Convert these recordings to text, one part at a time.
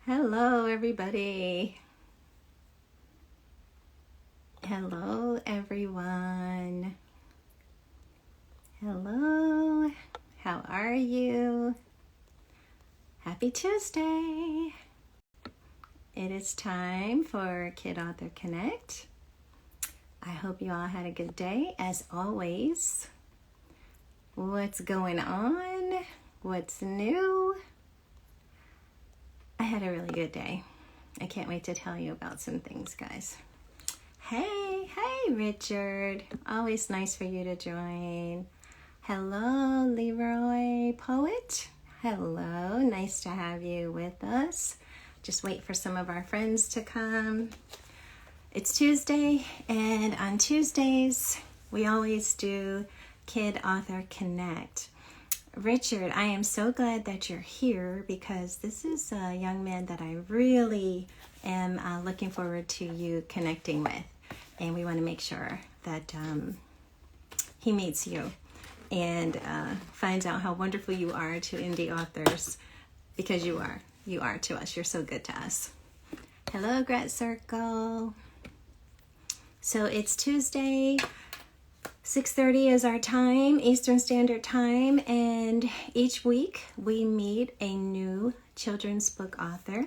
Hello, everybody. Hello, everyone. Hello. How are you? Happy Tuesday. It is time for Kid Author Connect. I hope you all had a good day, as always. What's going on? What's new? I had a really good day. I can't wait to tell you about some things, guys. Hey, Richard. Always nice for you to join. Hello, Leroy Poet. Hello, nice to have you with us. Just wait for some of our friends to come. It's Tuesday, and on Tuesdays, we always do Kid Author Connect. Richard, I am so glad that you're here because this is a young man that I really am looking forward to you connecting with. And we want to make sure that he meets you and finds out how wonderful you are to indie authors, because you are to us. You're so good to us. Hello, Grat Circle. So it's Tuesday. 6:30 is our time, Eastern Standard Time, and each week we meet a new children's book author,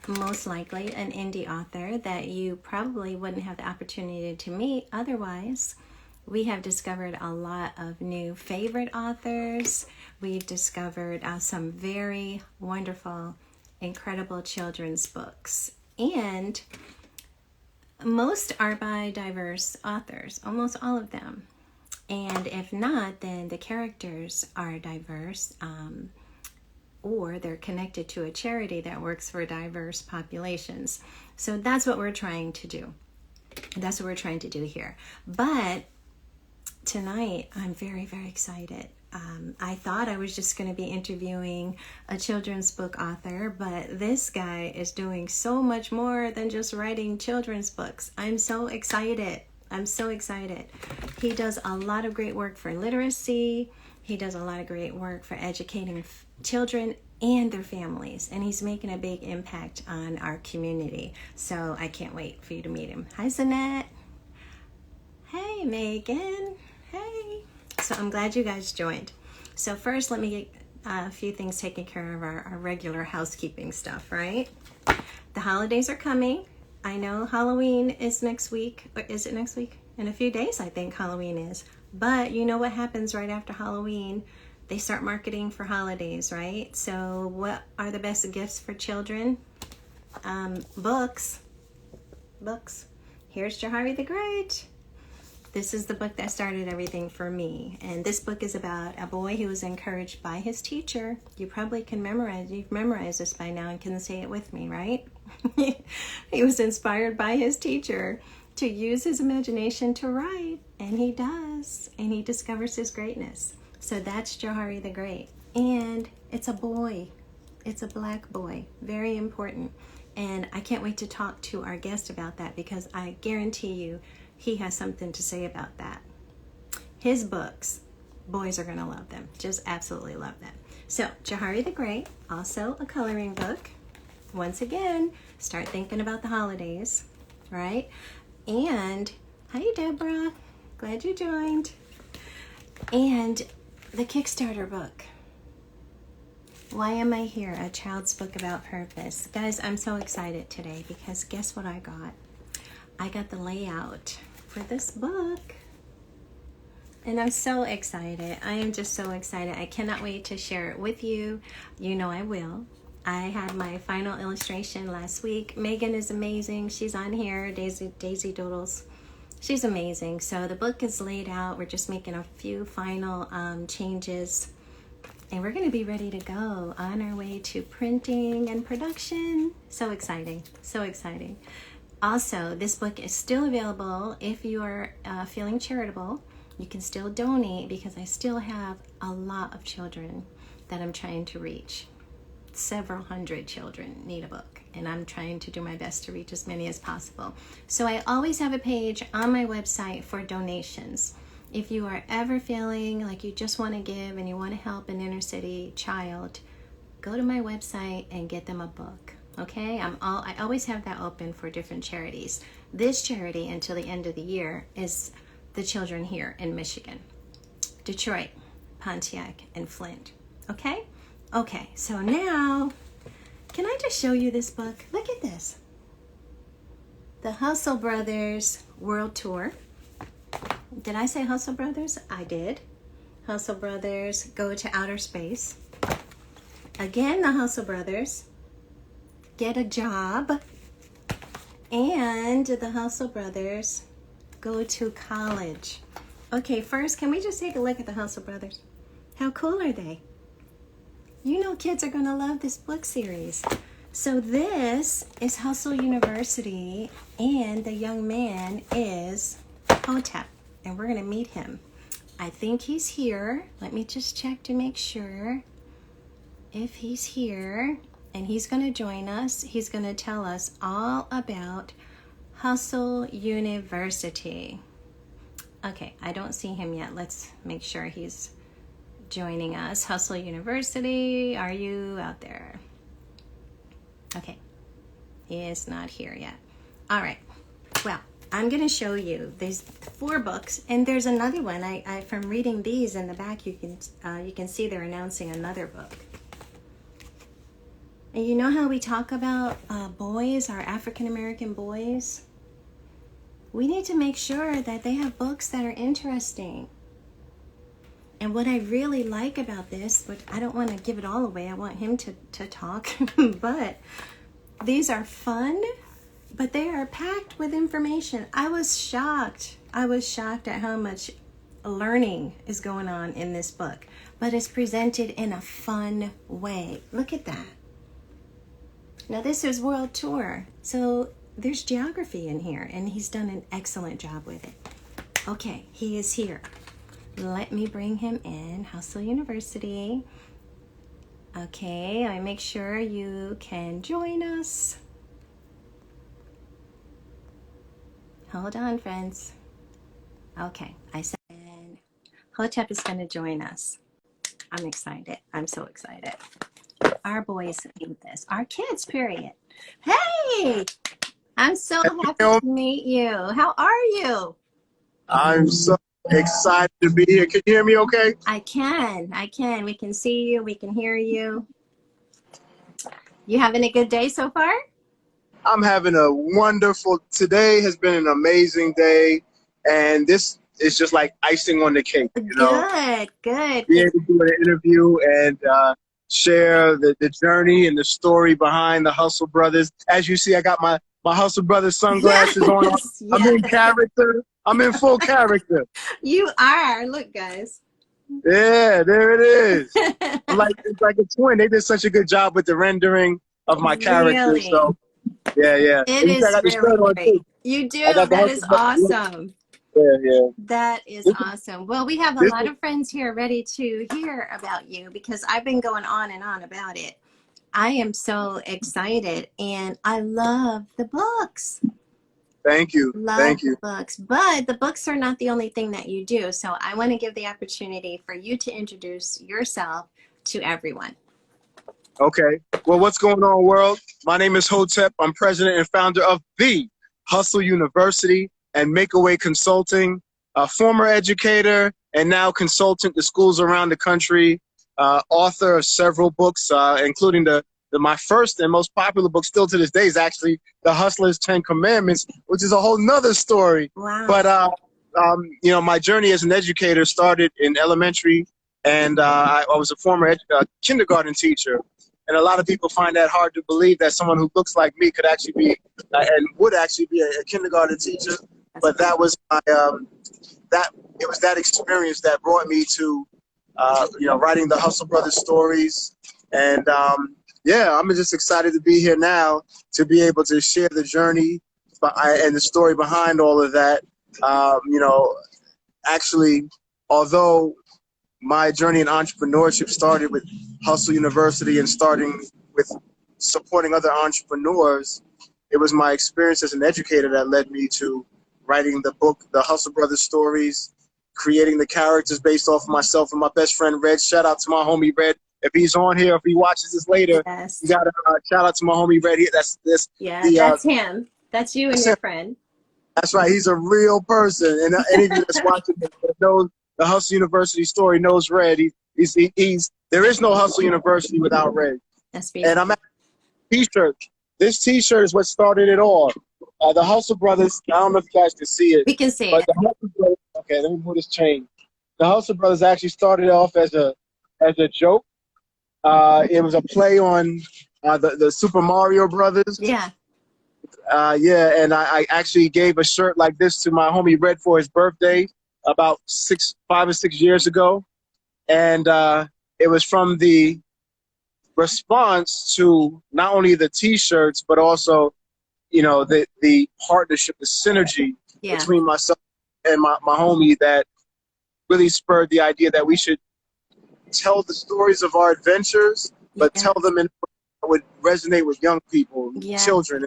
most likely an indie author that you probably wouldn't have the opportunity to meet otherwise. We have discovered a lot of new favorite authors. We've discovered some very wonderful, incredible children's books, and most are by diverse authors, almost all of them. And if not, then the characters are diverse, or they're connected to a charity that works for diverse populations. So that's what we're trying to do. That's what we're trying to do here. But tonight, I'm very, very excited. I thought I was just going to be interviewing a children's book author, but this guy is doing so much more than just writing children's books. I'm so excited. He does a lot of great work for literacy. He does a lot of great work for educating children and their families, and he's making a big impact on our community. So I can't wait for you to meet him. Hi, Zanette. Hey, Megan. Hey. So I'm glad you guys joined. So first, let me get a few things taken care of, our regular housekeeping stuff, right? The holidays are coming. I know Halloween is next week. Or is it next week? In a few days, I think Halloween is. But you know what happens right after Halloween? They start marketing for holidays, right? So what are the best gifts for children? Books. Here's Jahari the Great. This is the book that started everything for me. And this book is about a boy who was encouraged by his teacher. You probably can memorize. You've memorized this by now and can say it with me, right? He was inspired by his teacher to use his imagination to write. And he does. And he discovers his greatness. So that's Jahari the Great. And it's a boy. It's a black boy. Very important. And I can't wait to talk to our guest about that, because I guarantee you he has something to say about that. His books, boys are going to love them. Just absolutely love them. So, Jahari the Great, also a coloring book. Once again, start thinking about the holidays, right? And, hi Deborah, glad you joined. And the Kickstarter book. Why Am I Here? A child's book about purpose. Guys, I'm so excited today because guess what I got? I got the layout for this book. And I'm so excited. I am just so excited. I cannot wait to share it with you. You know I will. I had my final illustration last week. Megan is amazing. She's on here. Daisy Doodles. She's amazing. So the book is laid out. We're just making a few final changes. And we're going to be ready to go on our way to printing and production. So exciting. So exciting. Also, this book is still available if you are feeling charitable. You can still donate because I still have a lot of children that I'm trying to reach. Several hundred children need a book, and I'm trying to do my best to reach as many as possible. So I always have a page on my website for donations. If you are ever feeling like you just want to give and you want to help an inner city child, go to my website and get them a book. Okay, I always have that open for different charities. This charity until the end of the year is the children here in Michigan, Detroit, Pontiac, and Flint. Okay? Okay, so now, can I just show you this book? Look at this. The Hustle Brothers World Tour. Did I say Hustle Brothers? I did. Hustle Brothers Go to Outer Space. Again, the Hustle Brothers Get a Job. And the Hustle Brothers Go to College. Okay, first, can we just take a look at the Hustle Brothers? How cool are they? You know kids are going to love this book series. So this is Hustle University, and the young man is Hotep, and we're going to meet him. I think he's here. Let me just check to make sure if he's here, and he's going to join us. He's going to tell us all about Hustle University. Okay, I don't see him yet. Let's make sure he's joining us. Hustle University, are you out there? Okay, he is not here yet. All right, well, I'm going to show you these 4 books, and there's another one. I from reading these in the back, you can see they're announcing another book. And you know how we talk about boys, our African American boys? We need to make sure that they have books that are interesting. And what I really like about this, but I don't want to give it all away, I want him to talk, but these are fun, but they are packed with information. I was shocked. I was shocked at how much learning is going on in this book, but it's presented in a fun way. Look at that. Now this is World Tour, so there's geography in here, and he's done an excellent job with it. Okay, he is here. Let me bring him in. Hustle University. Okay, I make sure you can join us. Hold on, friends. Okay, I said Hotep is going to join us. I'm excited. I'm so excited. Our boys need this. Our kids, period. Hey! I'm so happy to meet you. How are you? I'm so excited to be here. Can you hear me okay? I can. We can see you. We can hear you. You having a good day so far? I'm having a wonderful, today has been an amazing day. And this is just like icing on the cake, you know? Good. Be able to do an interview and share the journey and the story behind the Hustle Brothers. As you see, I got my Hustle Brothers sunglasses on. I'm in character. I'm in full character. You are. Look, guys. Yeah, there it is. It's like a twin. They did such a good job with the rendering of my character. Really? So, yeah. It is really great. You do. That is awesome. Yeah. That is awesome. Well, we have a lot of friends here ready to hear about you because I've been going on and on about it. I am so excited, and I love the books. Thank you. Love the books. But the books are not the only thing that you do. So I want to give the opportunity for you to introduce yourself to everyone. Okay. Well, what's going on, world? My name is Hotep. I'm president and founder of the Hustle University and Makeaway Consulting, a former educator and now consultant to schools around the country, author of several books, including my first and most popular book still to this day is actually The Hustler's 10 Commandments, which is a whole nother story. Wow. But, my journey as an educator started in elementary, and I was a former kindergarten teacher. And a lot of people find that hard to believe that someone who looks like me could actually be and would actually be a kindergarten teacher. But that was it was that experience that brought me to writing the Hustle Brothers stories. And I'm just excited to be here now to be able to share the journey and the story behind all of that. Actually, although my journey in entrepreneurship started with Hustle University and starting with supporting other entrepreneurs, it was my experience as an educator that led me to writing the book, The Hustle Brothers Stories, creating the characters based off of myself and my best friend, Redd. Shout out to my homie, Redd. if he's on here, if he watches this later, Yes. you got to shout out to my homie Redd. That's this. Yeah, that's him. That's you and your friend. That's right. He's a real person, and any of you that's watching that knows the Hustle University story knows Redd. He's there is no Hustle University without Redd. That's beautiful. And I'm at T-shirt. This T-shirt is what started it all. The Hustle Brothers. I don't know if you guys can see it. We can see but it. The Hustle Brothers, okay, let me move this chain. The Hustle Brothers actually started off as a joke. It was a play on the Super Mario Brothers. Yeah. Yeah, and I actually gave a shirt like this to my homie Redd for his birthday about 5 or 6 years ago. And it was from the response to not only the T-shirts, but also, you know, the partnership, the synergy between myself and my homie that really spurred the idea that we should tell the stories of our adventures, but tell them in that would resonate with young people, children.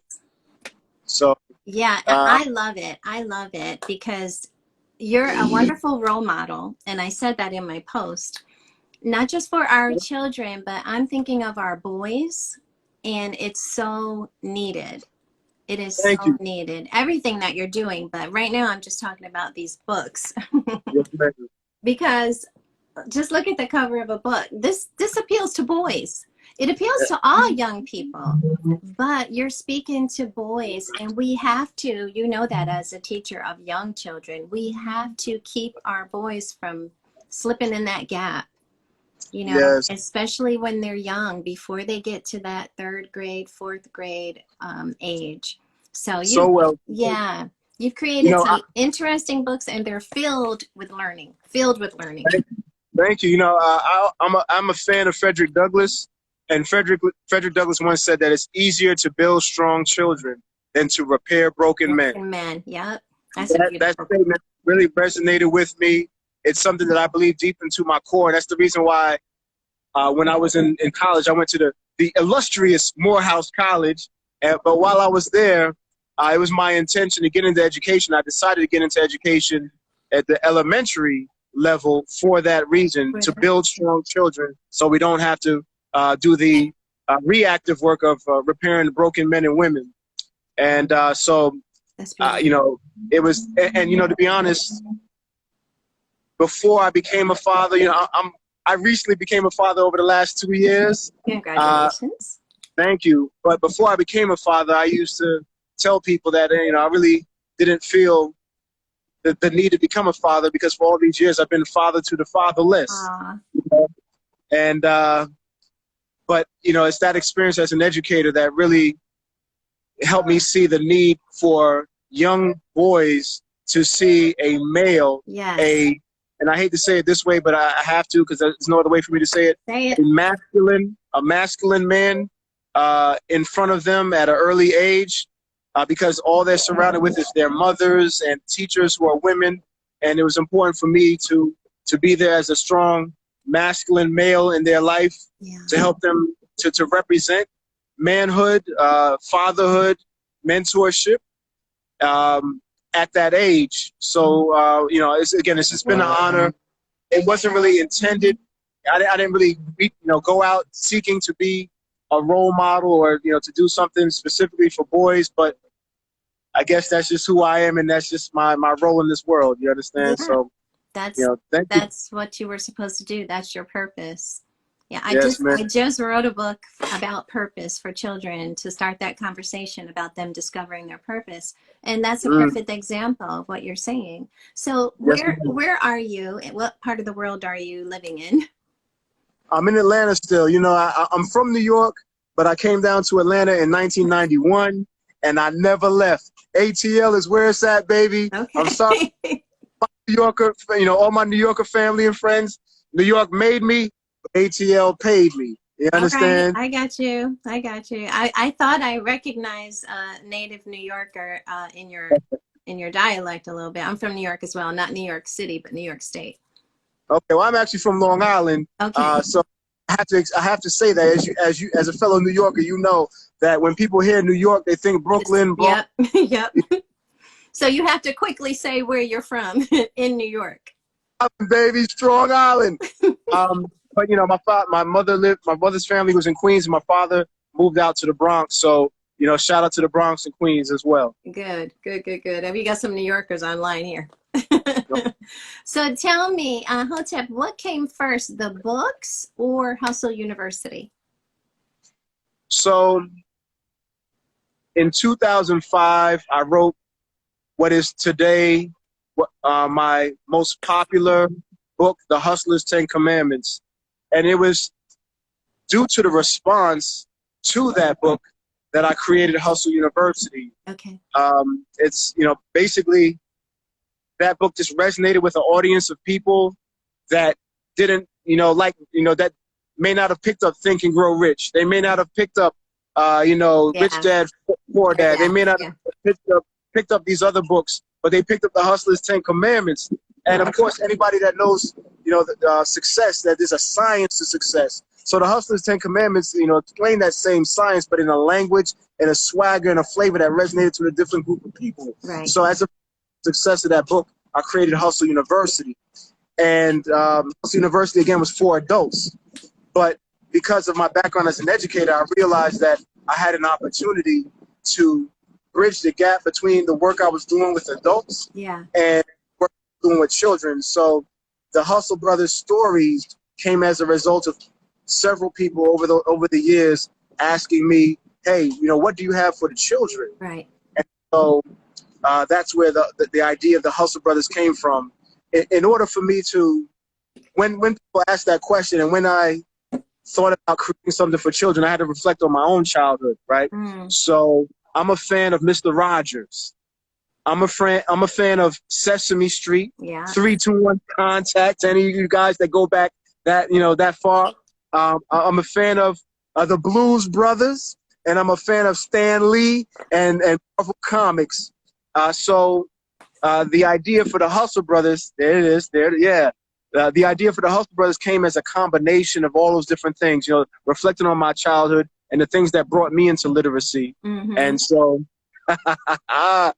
So yeah, I love it. I love it because you're a wonderful role model, and I said that in my post. Not just for our children, but I'm thinking of our boys, and it's so needed. It is so needed. Everything that you're doing, but right now I'm just talking about these books. Because just look at the cover of a book. This appeals to boys. It appeals to all young people, but you're speaking to boys, and we have to, you know that as a teacher of young children, we have to keep our boys from slipping in that gap. You know, especially when they're young, before they get to that 3rd grade, 4th grade age. So you've created some interesting books, and they're filled with learning. Thank you. You know, I'm a fan of Frederick Douglass, and Frederick Douglass once said that it's easier to build strong children than to repair broken men. Yep. That statement really resonated with me. It's something that I believe deep into my core. That's the reason why when I was in college, I went to the illustrious Morehouse College. But while I was there, it was my intention to get into education. I decided to get into education at the elementary level for that reason, to build strong children so we don't have to do the reactive work of repairing broken men and women. And you know, it was, and you know, to be honest, before I became a father, you know, I recently became a father over the last 2 years. Congratulations. Thank you. But before I became a father, I used to tell people that, you know, I really didn't feel the need to become a father, because for all these years I've been father to the fatherless. You know? And but you know, it's that experience as an educator that really helped me see the need for young boys to see a male, and I hate to say it this way, but I have to, because there's no other way for me to say it. A masculine man in front of them at an early age, because all they're surrounded with is their mothers and teachers who are women. And it was important for me to be there as a strong masculine male in their life, to help them to represent manhood, fatherhood, mentorship at that age. So, you know, it's just been an honor. It wasn't really intended. I didn't really, you know, go out seeking to be a role model or, you know, to do something specifically for boys, but I guess that's just who I am, and that's just my role in this world. You understand? So that's, you know, that's what you were supposed to do. That's your purpose. Yeah, I just wrote a book about purpose for children, to start that conversation about them discovering their purpose. And that's a perfect example of what you're saying. So where are you? What part of the world are you living in? I'm in Atlanta still. You know, I'm from New York, but I came down to Atlanta in 1991, and I never left. ATL is where it's at, baby. Okay. I'm sorry. New Yorker, you know, all my New Yorker family and friends, New York made me. ATL paid me. You understand? Right. I got you. I thought I recognized native New Yorker in your dialect a little bit. I'm from New York as well, not New York City, but New York State. Okay, well, I'm actually from Long Island. Okay. So I have to say that as a fellow New Yorker, you know that when people hear New York, they think Brooklyn. Yep. So you have to quickly say where you're from in New York. Baby, Strong Island. but my mother's family was in Queens, and my father moved out to the Bronx. So, shout out to the Bronx and Queens as well. Good. And we got some New Yorkers online here. So tell me, Hotep, what came first, the books or Hustle University? So in 2005, I wrote what is today my most popular book, The Hustler's 10 Commandments. And it was due to the response to that book that I created Hustle University. Okay. It's, basically that book just resonated with an audience of people that didn't, that may not have picked up Think and Grow Rich. They may not have picked up, Rich Dad, Poor Dad. They may not have picked up these other books, but they picked up the Hustler's 10 Commandments. And of course, anybody that knows, success, that there's a science to success. So the Hustler's 10 Commandments, explain that same science, but in a language and a swagger and a flavor that resonated to a different group of people. Right. So as a success of that book, I created Hustle University. And Hustle University, again, was for adults. But because of my background as an educator, I realized that I had an opportunity to bridge the gap between the work I was doing with adults and work I was doing with children. So the Hustle Brothers stories came as a result of several people over the years asking me, hey, what do you have for the children? Right. And so that's where the idea of the Hustle Brothers came from. In order for me to, when people ask that question and when I thought about creating something for children, I had to reflect on my own childhood, right? So I'm a fan of Mr. Rogers. I'm a fan of Sesame Street, 3-2-1 Contact. Any of you guys that go back that far, I'm a fan of the Blues Brothers, and I'm a fan of Stan Lee and Marvel Comics. So the idea for the Hustle Brothers, the idea for the Hustle Brothers came as a combination of all those different things, reflecting on my childhood and the things that brought me into literacy. And so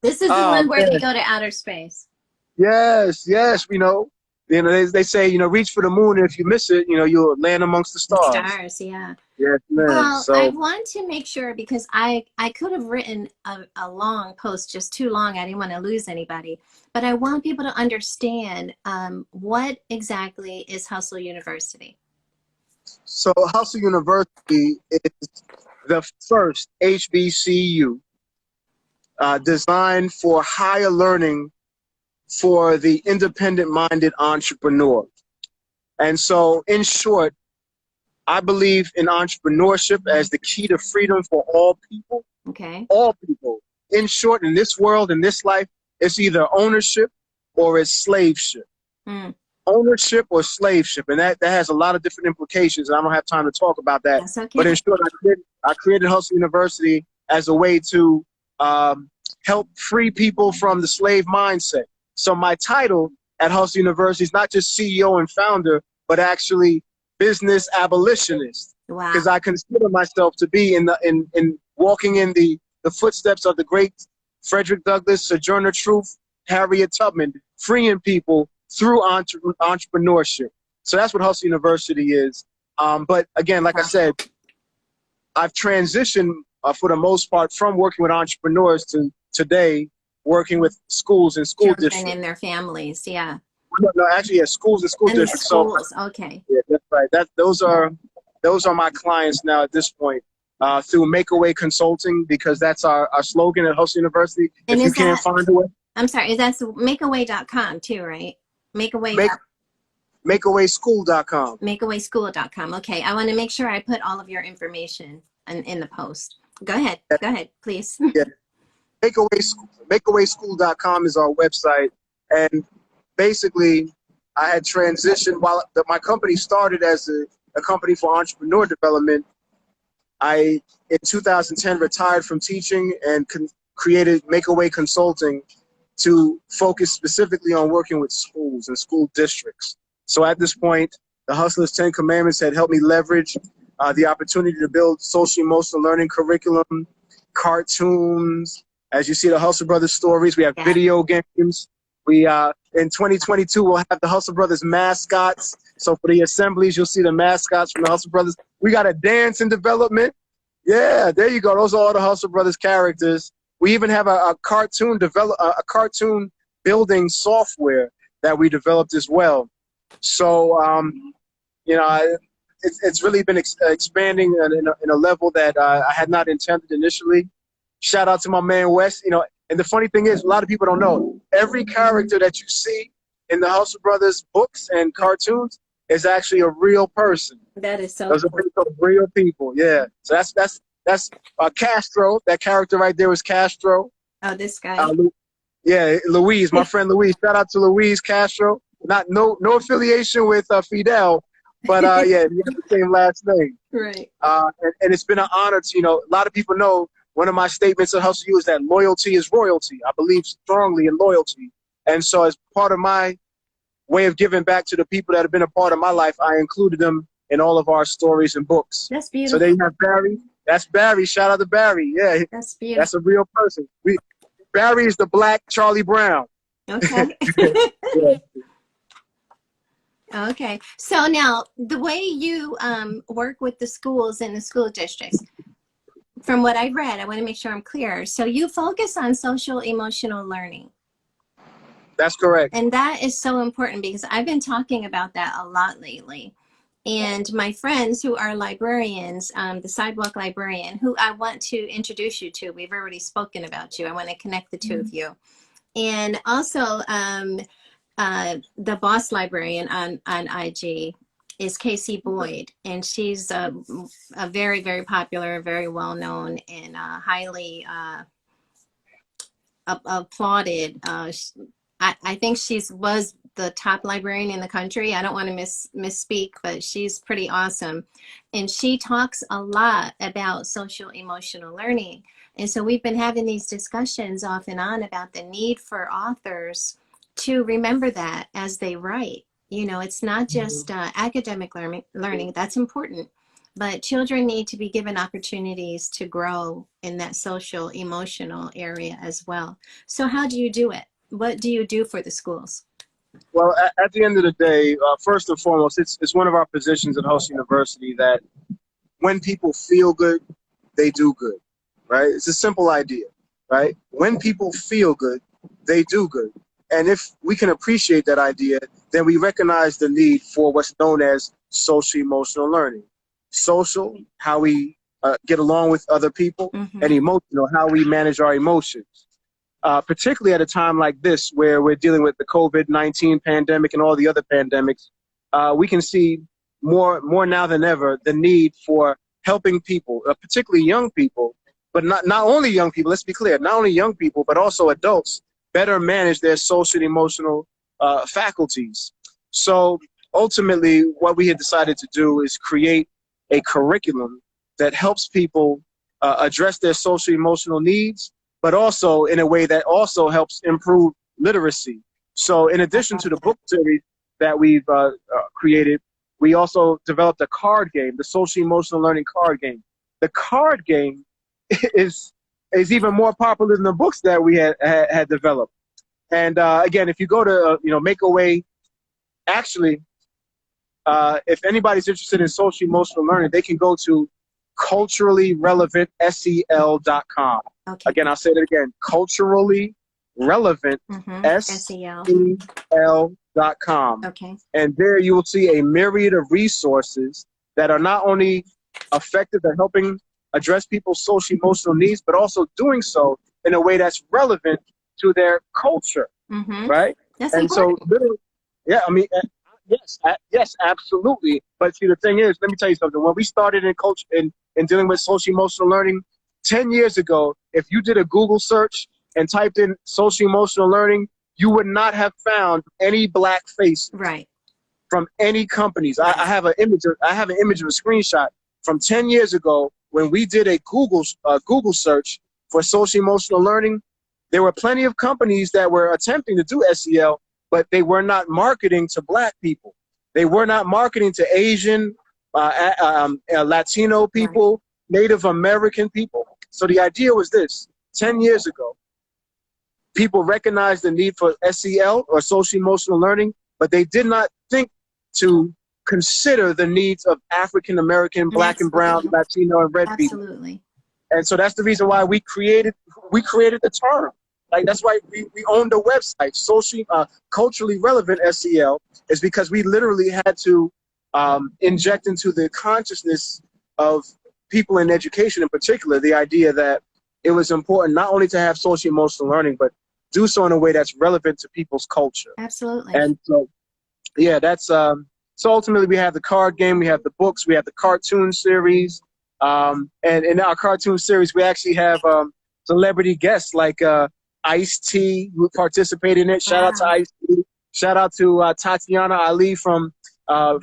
this is the one where they go to outer space. Yes, they say, reach for the moon, and if you miss it, you'll land amongst the stars. Stars, yeah. Yes, man. Well, so, I want to make sure, because I could have written a long post, just too long. I didn't want to lose anybody. But I want people to understand what exactly is Hustle University. So Hustle University is the first HBCU designed for higher learning for the independent-minded entrepreneur. And so, in short, I believe in entrepreneurship as the key to freedom for all people. Okay. All people. In short, in this world, in this life, it's either ownership or it's slaveship. Ownership or slaveship. And that has a lot of different implications, and I don't have time to talk about that. That's okay. But in short, I created Hustle University as a way to help free people from the slave mindset. So my title at Hustle University is not just CEO and founder, but actually business abolitionist. Wow. Because I consider myself to be in walking in the footsteps of the great Frederick Douglass, Sojourner Truth, Harriet Tubman, freeing people through entrepreneurship. So that's what Hustle University is. But again, like I said, I've transitioned for the most part from working with entrepreneurs to today working with schools and school Children districts. and their families, yeah. No, actually, yeah, schools and school And districts. schools, so, okay. Yeah, that's right. Those are my clients now at this point through Makeaway Consulting, because that's our slogan at Hustle University. And if you can't find a way. I'm sorry, that's makeaway.com too, right? Makeawayschool.com. Makeawayschool.com. Okay, I want to make sure I put all of your information in the post. Go ahead, please. Yeah. Makeawayschool.com is our website, and basically I had transitioned while my company started as a company for entrepreneur development. I, in 2010, retired from teaching and created Makeaway Consulting to focus specifically on working with schools and school districts. So at this point, the Hustler's 10 Commandments had helped me leverage the opportunity to build social emotional learning curriculum, cartoons. As you see, the Hustle Brothers stories, we have video games, We in 2022 we'll have the Hustle Brothers mascots. So for the assemblies, you'll see the mascots from the Hustle Brothers. We got a dance in development. Yeah, there you go. Those are all the Hustle Brothers characters. We even have a cartoon cartoon building software that we developed as well. So you know, it's really been expanding in a level that I had not intended initially. Shout out to my man Wes. You know, and the funny thing is, a lot of people don't know, every character that you see in the Hustle Brothers books and cartoons is actually a real person. That is so Those are based on real people. Yeah. So that's Castro. That character right there was Castro. Oh, this guy. Yeah, Louise, my friend Louise. Shout out to Louise Castro. No affiliation with Fidel, but yeah, we have the same last name. Right. And it's been an honor to, you know, a lot of people know one of my statements at Hustle U is that loyalty is royalty. I believe strongly in loyalty. And so as part of my way of giving back to the people that have been a part of my life, I included them in all of our stories and books. That's beautiful. So there you have Barry. That's Barry. Shout out to Barry. Yeah, that's beautiful. That's a real person. Barry is the black Charlie Brown. Okay. Yeah. Okay. So now the way you work with the schools and the school districts, from what I've read, I want to make sure I'm clear. So you focus on social emotional learning. That's correct. And that is so important because I've been talking about that a lot lately. And my friends who are librarians, the Sidewalk Librarian, who I want to introduce you to, we've already spoken about you. I want to connect the two of you. And also the Boss Librarian on IG is Casey Boyd. And she's a very, very popular, very well-known and highly applauded. I think was the top librarian in the country. I don't want to misspeak, but she's pretty awesome. And she talks a lot about social emotional learning. And so we've been having these discussions off and on about the need for authors to remember that as they write. You know, it's not just academic learning, that's important, but children need to be given opportunities to grow in that social emotional area as well. So how do you do it? What do you do for the schools? Well, at the end of the day, first and foremost, it's one of our positions at Hustle University that when people feel good, they do good, right? It's a simple idea, right? When people feel good, they do good. And if we can appreciate that idea, then we recognize the need for what's known as social emotional learning. Social, how we get along with other people, and emotional, how we manage our emotions. Particularly at a time like this where we're dealing with the COVID-19 pandemic and all the other pandemics, we can see more now than ever the need for helping people, particularly young people, but not only young people, let's be clear, not only young people, but also adults, better manage their social and emotional faculties. So ultimately, what we had decided to do is create a curriculum that helps people address their social emotional needs, but also in a way that also helps improve literacy. So in addition to the book series that we've created, we also developed a card game, the social emotional learning card game. The card game is even more popular than the books that we had developed. And again, if you go to Makeaway, actually, if anybody's interested in social emotional learning, they can go to culturallyrelevantsel.com. Okay. Again, I'll say it again, culturally relevant SEL.com. Okay. And there you will see a myriad of resources that are not only effective at helping address people's social emotional needs, but also doing so in a way that's relevant to their culture, right? That's and important. So, literally, yeah, I mean, yes, absolutely. But see, the thing is, let me tell you something. When we started in culture in dealing with social emotional learning 10 years ago, if you did a Google search and typed in social emotional learning, you would not have found any black face from any companies. I have an image of a screenshot from 10 years ago when we did a Google search for social emotional learning. There were plenty of companies that were attempting to do SEL, but they were not marketing to black people. They were not marketing to Asian, Latino people, Native American people. So the idea was this: 10 years ago, people recognized the need for SEL, or social emotional learning, but they did not think to consider the needs of African American, Black and Brown, Absolutely. Latino, and Red people. Absolutely. And so that's the reason why we created the term. Like, that's why we owned a website, culturally relevant SEL, is because we literally had to inject into the consciousness of people in education in particular the idea that it was important not only to have social emotional learning, but do so in a way that's relevant to people's culture. Absolutely. And so, yeah, that's so ultimately we have the card game, we have the books, we have the cartoon series. And in our cartoon series, we actually have celebrity guests like Ice-T, who participated in it. Shout out to Ice-T. Shout out to Tatiana Ali from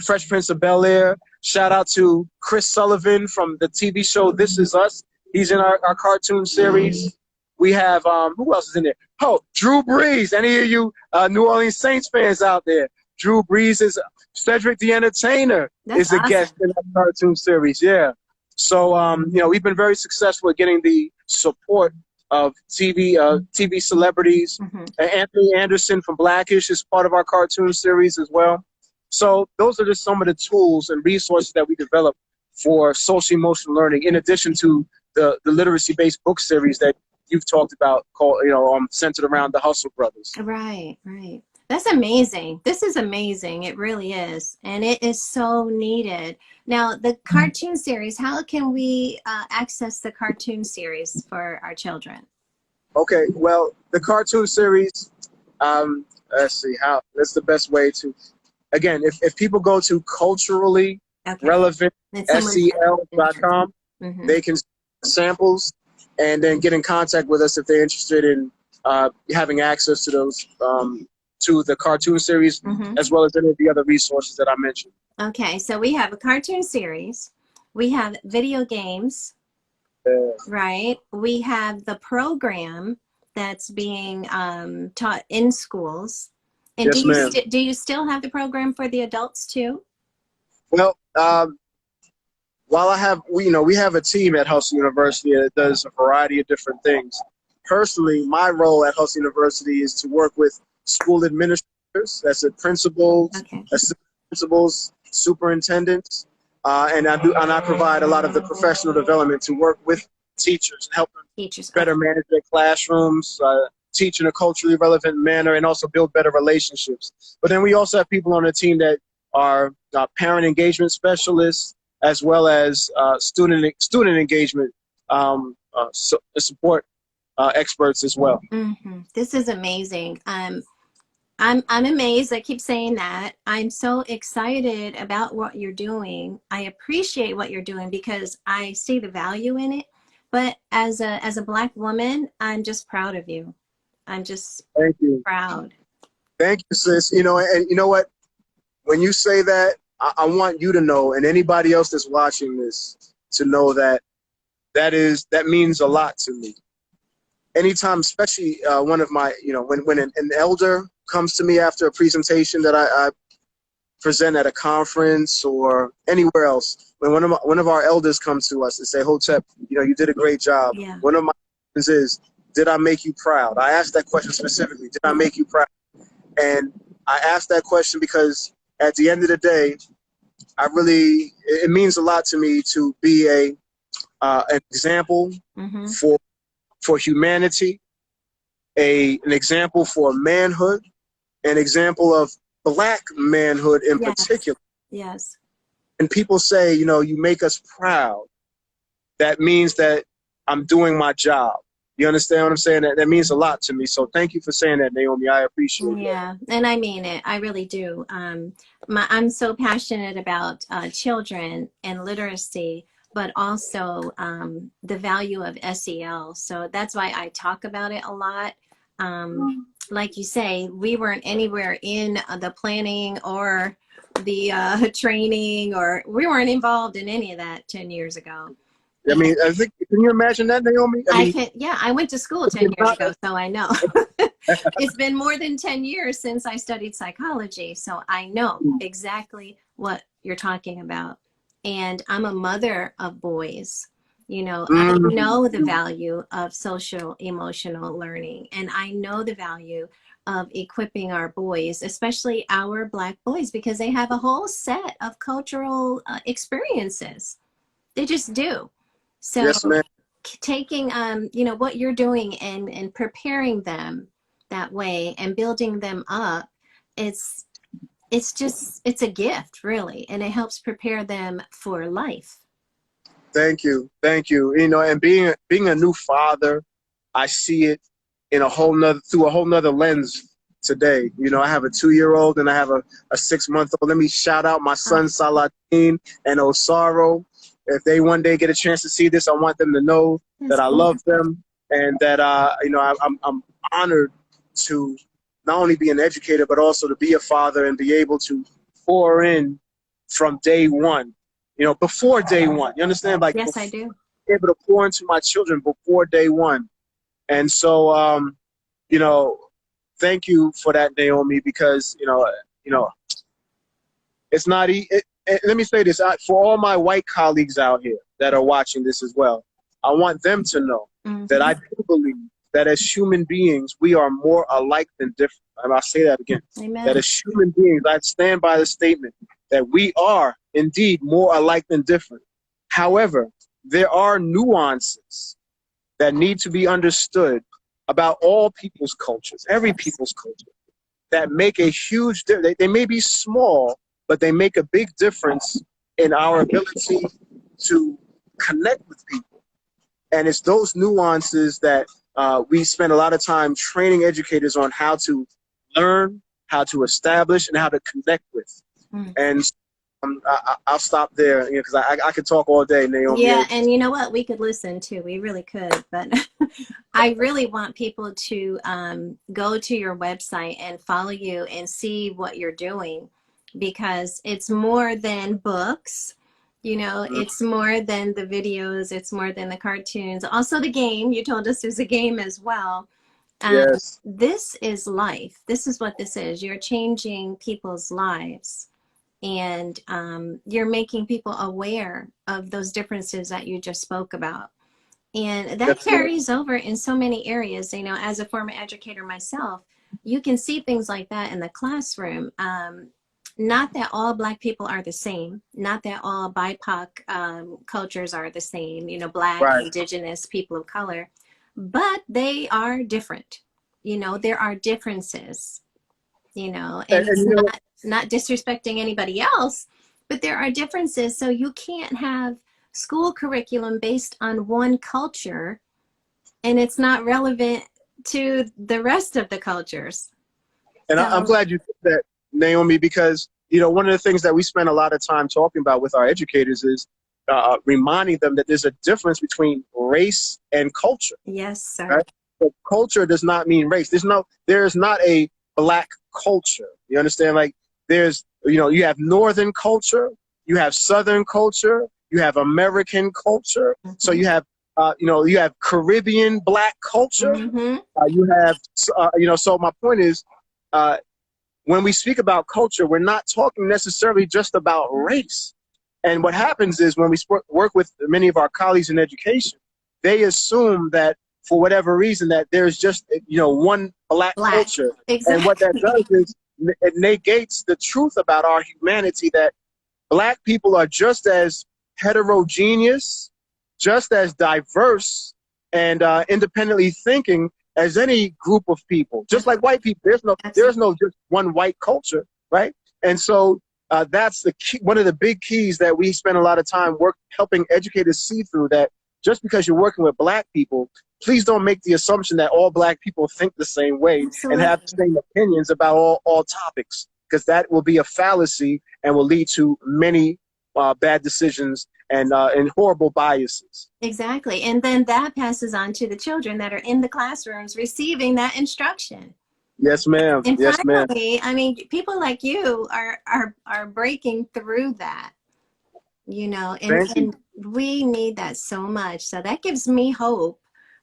Fresh Prince of Bel-Air. Shout out to Chris Sullivan from the TV show This Is Us. He's in our cartoon series. We have, who else is in there? Oh, Drew Brees. Any of you New Orleans Saints fans out there? Drew Brees is Cedric the Entertainer. That's is a awesome. guest in our cartoon series. Yeah. So, we've been very successful at getting the support of TV celebrities. Anthony Anderson from Blackish is part of our cartoon series as well. So those are just some of the tools and resources that we develop for social emotional learning, in addition to the literacy-based book series that you've talked about, called, centered around the Hustle Brothers. Right. That's amazing. This is amazing. It really is. And it is so needed. Now, the cartoon series, how can we access the cartoon series for our children? Okay, well, the cartoon series, let's see, that's the best way to, again, if people go to culturally relevant SEL.com, they can samples and then get in contact with us if they're interested in having access to those, to the cartoon series, as well as any of the other resources that I mentioned. Okay, so we have a cartoon series, we have video games, right? We have the program that's being taught in schools. And yes, do you still have the program for the adults too? Well, while we have a team at Hustle University that does a variety of different things. Personally, my role at Hustle University is to work with school administrators, that's it, principals, assistant principals, superintendents, and I provide a lot of the professional development to work with teachers and help them better manage their classrooms, teach in a culturally relevant manner, and also build better relationships. But then we also have people on the team that are parent engagement specialists, as well as student engagement support experts as well. This is amazing. I'm amazed. I keep saying that. I'm so excited about what you're doing. I appreciate what you're doing because I see the value in it. But as a Black woman, I'm just proud of you. I'm just proud. Thank you, sis. And you know what? When you say that, I want you to know, and anybody else that's watching this, to know that that means a lot to me. Anytime, especially one of my, when an elder comes to me after a presentation that I present at a conference or anywhere else, when one of our elders comes to us and say, Hotep, you did a great job. Yeah. One of my questions is, did I make you proud? I asked that question specifically. Did I make you proud? And I asked that question because at the end of the day, it means a lot to me to be an example for humanity, an example for manhood, an example of Black manhood in particular. Yes. And people say, you make us proud. That means that I'm doing my job. You understand what I'm saying? That means a lot to me. So thank you for saying that, Naomi. I appreciate it. Yeah, and I mean it. I really do. I'm so passionate about children and literacy, but also the value of SEL. So that's why I talk about it a lot. Like you say, we weren't anywhere in the planning or the training, or we weren't involved in any of that 10 years ago. I mean, can you imagine that, Naomi? I went to school 10 years ago, so I know. It's been more than 10 years since I studied psychology, so I know exactly what you're talking about. And I'm a mother of boys, You know, I Mm, know the value of social emotional learning, and I know the value of equipping our boys, especially our Black boys, because they have a whole set of cultural experiences. They just do. yes, So ma'am. taking, you know, what you're doing and preparing them that way and building them up, it's it's a gift, really, and it helps prepare them for life. Thank you, thank you. You know, and being a new father, I see it in a whole nother through a whole nother lens today. You know, I have a 2-year-old and I have a 6-month-old. Let me shout out my Uh, son Saladin and Osaro. If they one day get a chance to see this, I want them to know that that's I love wonderful. them and that you know I'm honored to not only be an educator but also to be a father and be able to pour in from day one. You know, before day one. You understand? Like Yes, I before, do. able to pour into my children before day one. And so, you know, thank you for that, Naomi, because you know, it's not. Let me say this for all my white colleagues out here that are watching this as well. I want them to know that Hmm. I do believe that as human beings, we are more alike than different. And I'll say that again. That Amen. as human beings, I stand by the statement that we are indeed more alike than different. However, there are nuances that need to be understood about all people's cultures, every Yes. people's culture, that make a huge difference. They may be small, but they make a big difference in our ability to connect with people. And it's those nuances that we spend a lot of time training educators on how to learn, how to establish, and how to connect with. Mm. And I'll stop there because I could talk all day, Naomi. Yeah, and you know what? We could listen too. We really could, but I really want people to go to your website and follow you and see what you're doing, because it's more than books. You know, it's more than the videos, it's more than the cartoons. Also, the game. You told us there's a game as well. Um, Yes, this is life. This is what this is. You're changing people's lives, and you're making people aware of those differences that you just spoke about. And that yes, ma'am. carries over in so many areas. You know, as a former educator myself, you can see things like that in the classroom. Not that all Black people are the same, not that all BIPOC cultures are the same, you know, Black, Right. Indigenous, people of color, but they are different. You know, there are differences, you know, and And it's you know, not disrespecting anybody else, but there are differences. So you can't have school curriculum based on one culture and it's not relevant to the rest of the cultures. and I'm So glad you said that, Naomi, because you know one of the things that we spend a lot of time talking about with our educators is reminding them that there's a difference between race and culture. yes, sir. Right? So culture does not mean race. There is not a black culture. You understand? Like there's, you know, you have Northern culture, you have Southern culture, you have American culture. So Mm-hmm. you know, you have Caribbean black culture. Mm-hmm. You have, you know. So my point is, uh, when we speak about culture, we're not talking necessarily just about race. And what happens is when we work with many of our colleagues in education, they assume that for whatever reason that there's just, you know, one black Black. culture. And what that does Exactly. is it negates the truth about our humanity, that black people are just as heterogeneous, just as diverse and independently thinking as any group of people. Just like white people, there's Absolutely. no just one white culture, right? And so that's the key, one of the big keys that we spend a lot of time helping educators see through. That just because you're working with black people, please don't make the assumption that all black people think the same way and have Absolutely. the same opinions about all topics, because that will be a fallacy and will lead to many bad decisions and horrible biases. Exactly. And then that passes on to the children that are in the classrooms receiving that instruction. Yes, ma'am. And Yes, ma'am. finally, I mean, people like you are breaking through that, you know, Thank you. and we need that so much. So that gives me hope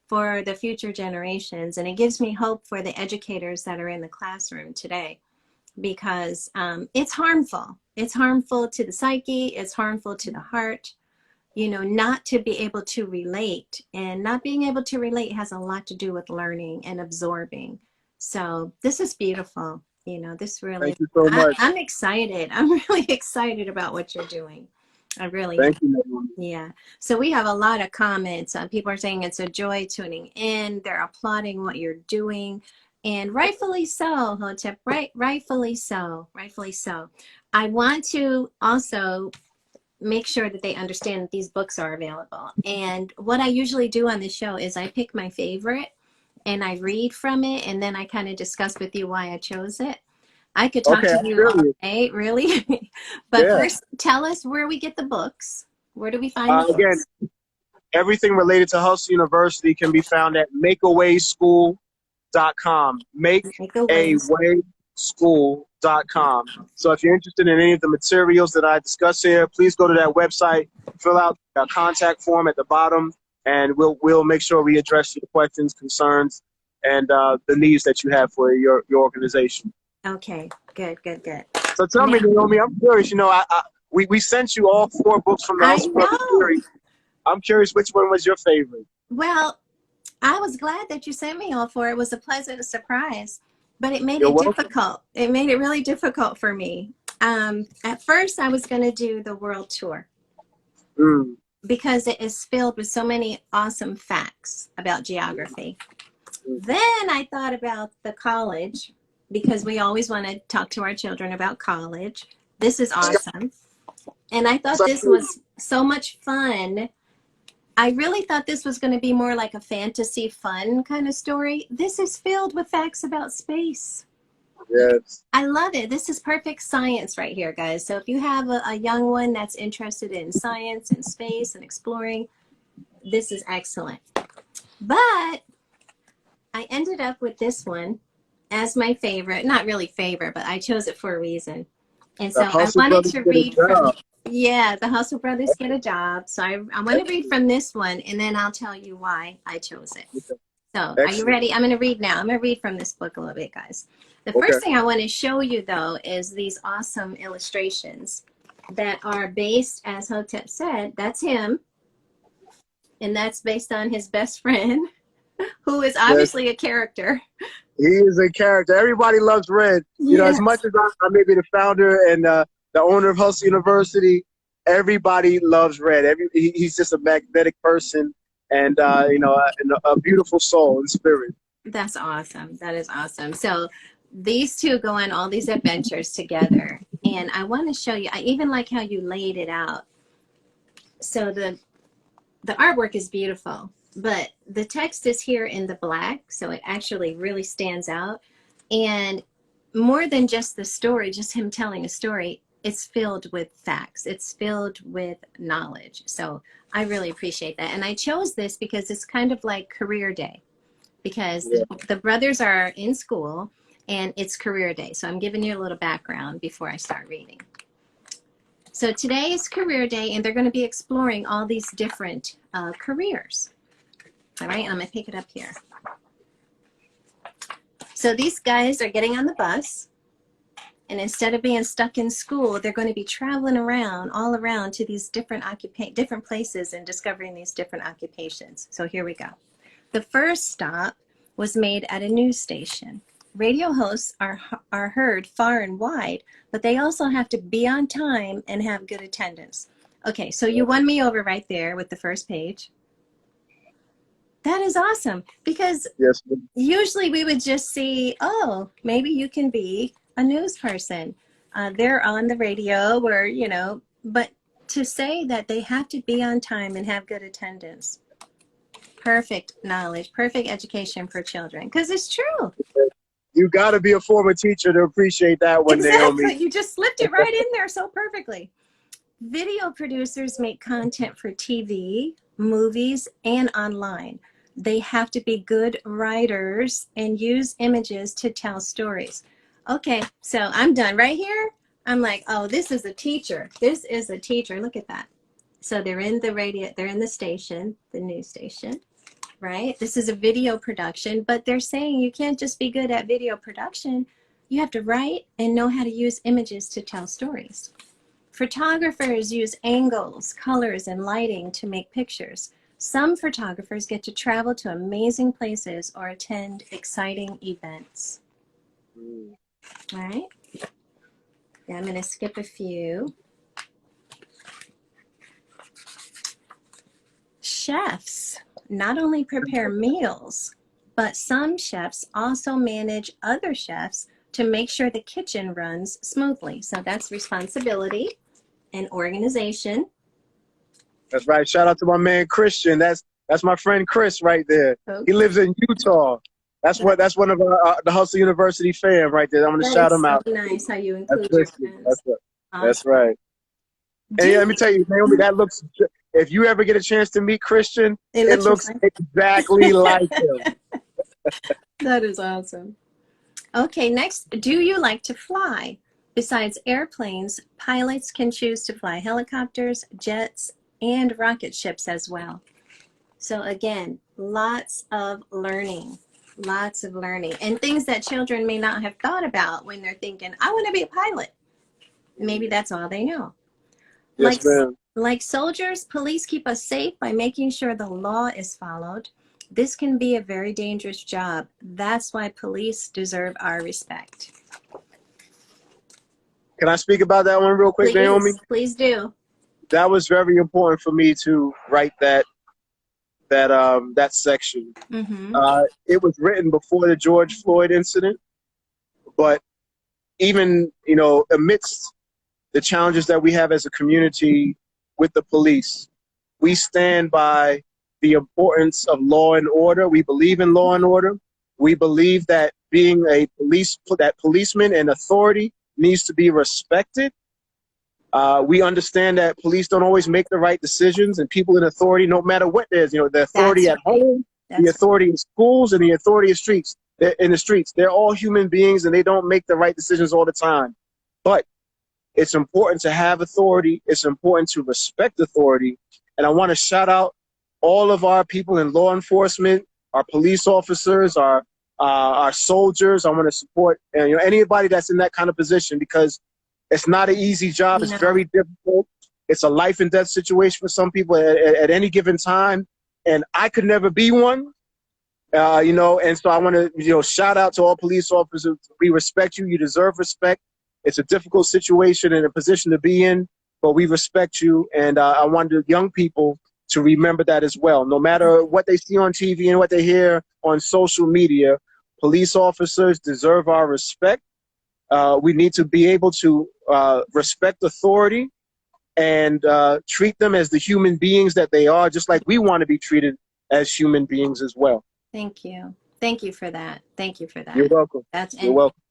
for the future generations, and it gives me hope for the educators that are in the classroom today, because it's harmful. It's harmful to the psyche. It's harmful to the heart. you know, not to be able to relate. And not being able to relate has a lot to do with learning and absorbing. So this is beautiful. You know, this really, Thank you so much. I'm excited. I'm really excited about what you're doing. I really am. Thank you, Naomi. Yeah. So we have a lot of comments. People are saying it's a joy tuning in. They're applauding what you're doing. And rightfully so, Hotep. Rightfully so. Rightfully so. I want to also make sure that they understand that these books are available. And what I usually do on this show is I pick my favorite and I read from it, and then I kind of discuss with you why I chose it. I could talk to you all day, really. But first, tell us where we get the books. Where do we find the again, books? everything related to Hustle University can be found at makeawayschool.com. Makeawayschool.com. So if you're interested in any of the materials that I discuss here, please go to that website, fill out a contact form at the bottom, and we'll make sure we address your questions, concerns, and the needs that you have for your organization. Okay, good. So tell me, Naomi, I'm curious. You know, we sent you all 4 books from the Hustle Brothers series. I'm curious, which one was your favorite? Well, I was glad that you sent me all 4. It was a pleasant surprise, but it made it difficult. It made it really difficult for me. At first, I was going to do the world tour because it is filled with so many awesome facts about geography. Then I thought about the college, because we always want to talk to our children about college. This is awesome. And I thought this was so much fun. I really thought this was going to be more like a fantasy fun kind of story. This is filled with facts about space. Yes. I love it. This is perfect science right here, guys. So if you have a young one that's interested in science and space and exploring, this is excellent. But I ended up with this one as my favorite. Not really favorite, but I chose it for a reason. And so I wanted to read from, the Hustle Brothers Get a Job. So I want to read from this one, and then I'll tell you why I chose it. So are you ready? I'm going to read now. I'm going to read from this book a little bit, guys. The first thing I want to show you, though, is these awesome illustrations that are based, as Hotep said, that's him. And that's based on his best friend, who is obviously a character. He is a character. Everybody loves Redd. You know, as much as I may be the founder and the owner of Hustle University, everybody loves Redd. He's just a magnetic person and, you know, a beautiful soul and spirit. That's awesome. That is awesome. So these two go on all these adventures together. And I want to show you, I even like how you laid it out. So the artwork is beautiful. But the text is here in the black, so it actually really stands out. And more than just the story, just him telling a story, it's filled with facts. It's filled with knowledge. So I really appreciate that. And I chose this because it's kind of like career day, because the brothers are in school and it's career day. So I'm giving you a little background before I start reading. So today is career day, and they're going to be exploring all these different careers. All right, I'm going to pick it up here. So these guys are getting on the bus, and instead of being stuck in school, they're going to be traveling around, all around to these different places and discovering these different occupations. So here we go. The first stop was made at a news station. Radio hosts are heard far and wide, but they also have to be on time and have good attendance. Okay, so you won me over right there with the first page. That is awesome, because usually we would just see, oh, maybe you can be a news person. They're on the radio or, you know, but to say that they have to be on time and have good attendance. Perfect knowledge, perfect education for children, because it's true. You got to be a former teacher to appreciate that one, Exactly. Naomi. You just slipped it right in there so perfectly. Video producers make content for TV, movies, and online. They have to be good writers and use images to tell stories. Okay, so I'm done right here. I'm like, oh, this is a teacher. This is a teacher. Look at that. So they're in the radio, they're in the station, the news station, right? This is a video production, but they're saying you can't just be good at video production. You have to write and know how to use images to tell stories. Photographers use angles, colors, and lighting to make pictures. Some photographers get to travel to amazing places or attend exciting events. All right. Yeah, I'm going to skip a few. Chefs not only prepare meals, but some chefs also manage other chefs to make sure the kitchen runs smoothly. So that's responsibility and organization. That's right. Shout out to my man Christian. That's my friend Chris right there. Okay. He lives in Utah. That's one of the Hustle University fam right there. I'm going to shout him out. Nice how you include your friends. That's right. Awesome. That's right. And let me tell you, Naomi, that looks. If you ever get a chance to meet Christian, it looks exactly like him. That is awesome. Okay, next, do you like to fly? Besides airplanes, pilots can choose to fly helicopters, jets, and rocket ships as well. So again, lots of learning, and things that children may not have thought about when they're thinking, I want to be a pilot. Maybe that's all they know. Yes, ma'am. Like soldiers, police keep us safe by making sure the law is followed. This can be a very dangerous job. That's why police deserve our respect. Can I speak about that one real quick, Naomi? Please do. That was very important for me to write that section. Mm-hmm. It was written before the George Floyd incident, but even amidst the challenges that we have as a community with the police, we stand by the importance of law and order. We believe in law and order. We believe that being that policeman and authority needs to be respected. We understand that police don't always make the right decisions, and people in authority, no matter what there's, the authority at home, the authority in schools, and the authority in the streets. They're all human beings, and they don't make the right decisions all the time. But it's important to have authority. It's important to respect authority. And I want to shout out all of our people in law enforcement, our police officers, our soldiers. I want to support anybody that's in that kind of position, because it's not an easy job. It's very difficult. It's a life and death situation for some people at any given time. And I could never be one, and so I want to, shout out to all police officers. We respect you. You deserve respect. It's a difficult situation and a position to be in, but we respect you. And I want the young people to remember that as well. No matter what they see on TV and what they hear on social media, police officers deserve our respect. We need to be able to respect authority and treat them as the human beings that they are, just like we want to be treated as human beings as well. Thank you. Thank you for that. You're welcome. You're welcome.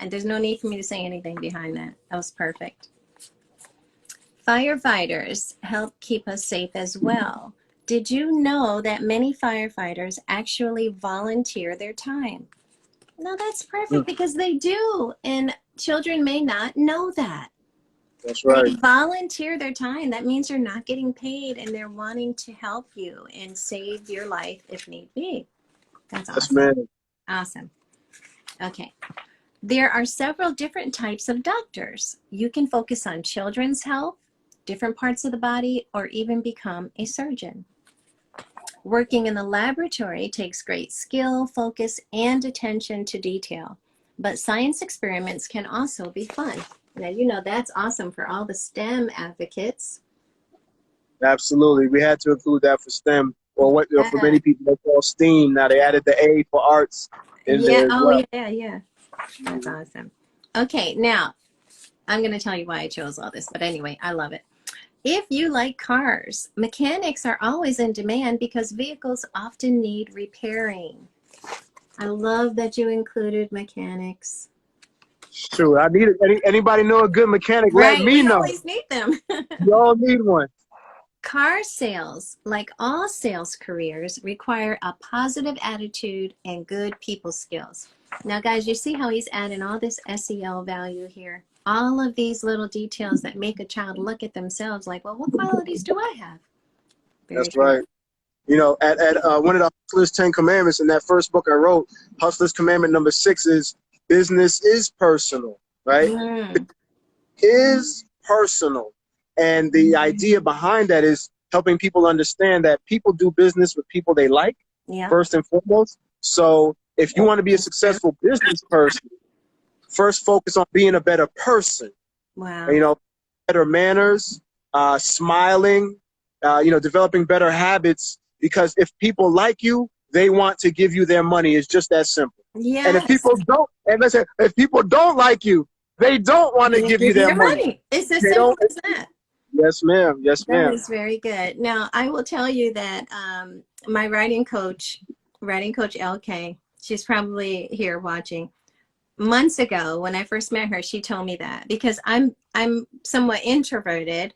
There's no need for me to say anything behind that. That was perfect. Firefighters help keep us safe as well. Did you know that many firefighters actually volunteer their time? No, that's perfect because they do. And children may not know that. That's right. They volunteer their time. That means they're not getting paid and they're wanting to help you and save your life if need be. That's awesome. Yes, ma'am. Awesome. Okay. There are several different types of doctors. You can focus on children's health, different parts of the body, or even become a surgeon. Working in the laboratory takes great skill, focus, and attention to detail. But science experiments can also be fun. Now, that's awesome for all the STEM advocates. Absolutely. We had to include that for STEM, or for many people they call STEAM. Now they added the A for arts in there as well. Yeah. That's awesome. Okay, now I'm going to tell you why I chose all this, but anyway, I love it. If you like cars, mechanics are always in demand because vehicles often need repairing. I love that you included mechanics. True. I need it. Anybody know a good mechanic? Right, let me know. We always need them. You all need one. Car sales, like all sales careers, require a positive attitude and good people skills. Now, guys, you see how he's adding all this SEL value here? All of these little details that make a child look at themselves like, well, what qualities do I have? That's right. At one of the Hustler's 10 Commandments in that first book I wrote, Hustler's Commandment number 6 is business is personal, right? Is personal. And the idea behind that is helping people understand that people do business with people they like, first and foremost. So if you want to be a successful business person, first focus on being a better person. Wow. You know, better manners, smiling, developing better habits. Because if people like you, they want to give you their money. It's just that simple. Yes. And if people don't, and listen, if people don't like you, they don't want to give you their money. It's as simple as that. Yes, ma'am. Yes, ma'am. That is very good. Now, I will tell you that my writing coach LK, she's probably here watching. Months ago, when I first met her, she told me that because I'm somewhat introverted,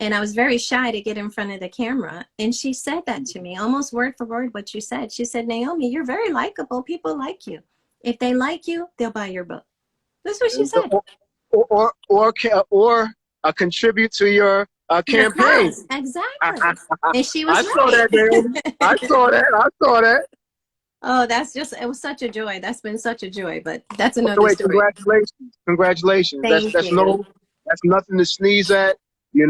and I was very shy to get in front of the camera. And she said that to me, almost word for word what you said. She said, Naomi, you're very likable. People like you. If they like you, they'll buy your book. That's what she said. Or contribute to your campaign. Exactly. And she was I saw that, Naomi. I saw that. Oh, it was such a joy. That's been such a joy, but that's another story. Congratulations. Thank you. That's nothing to sneeze at. You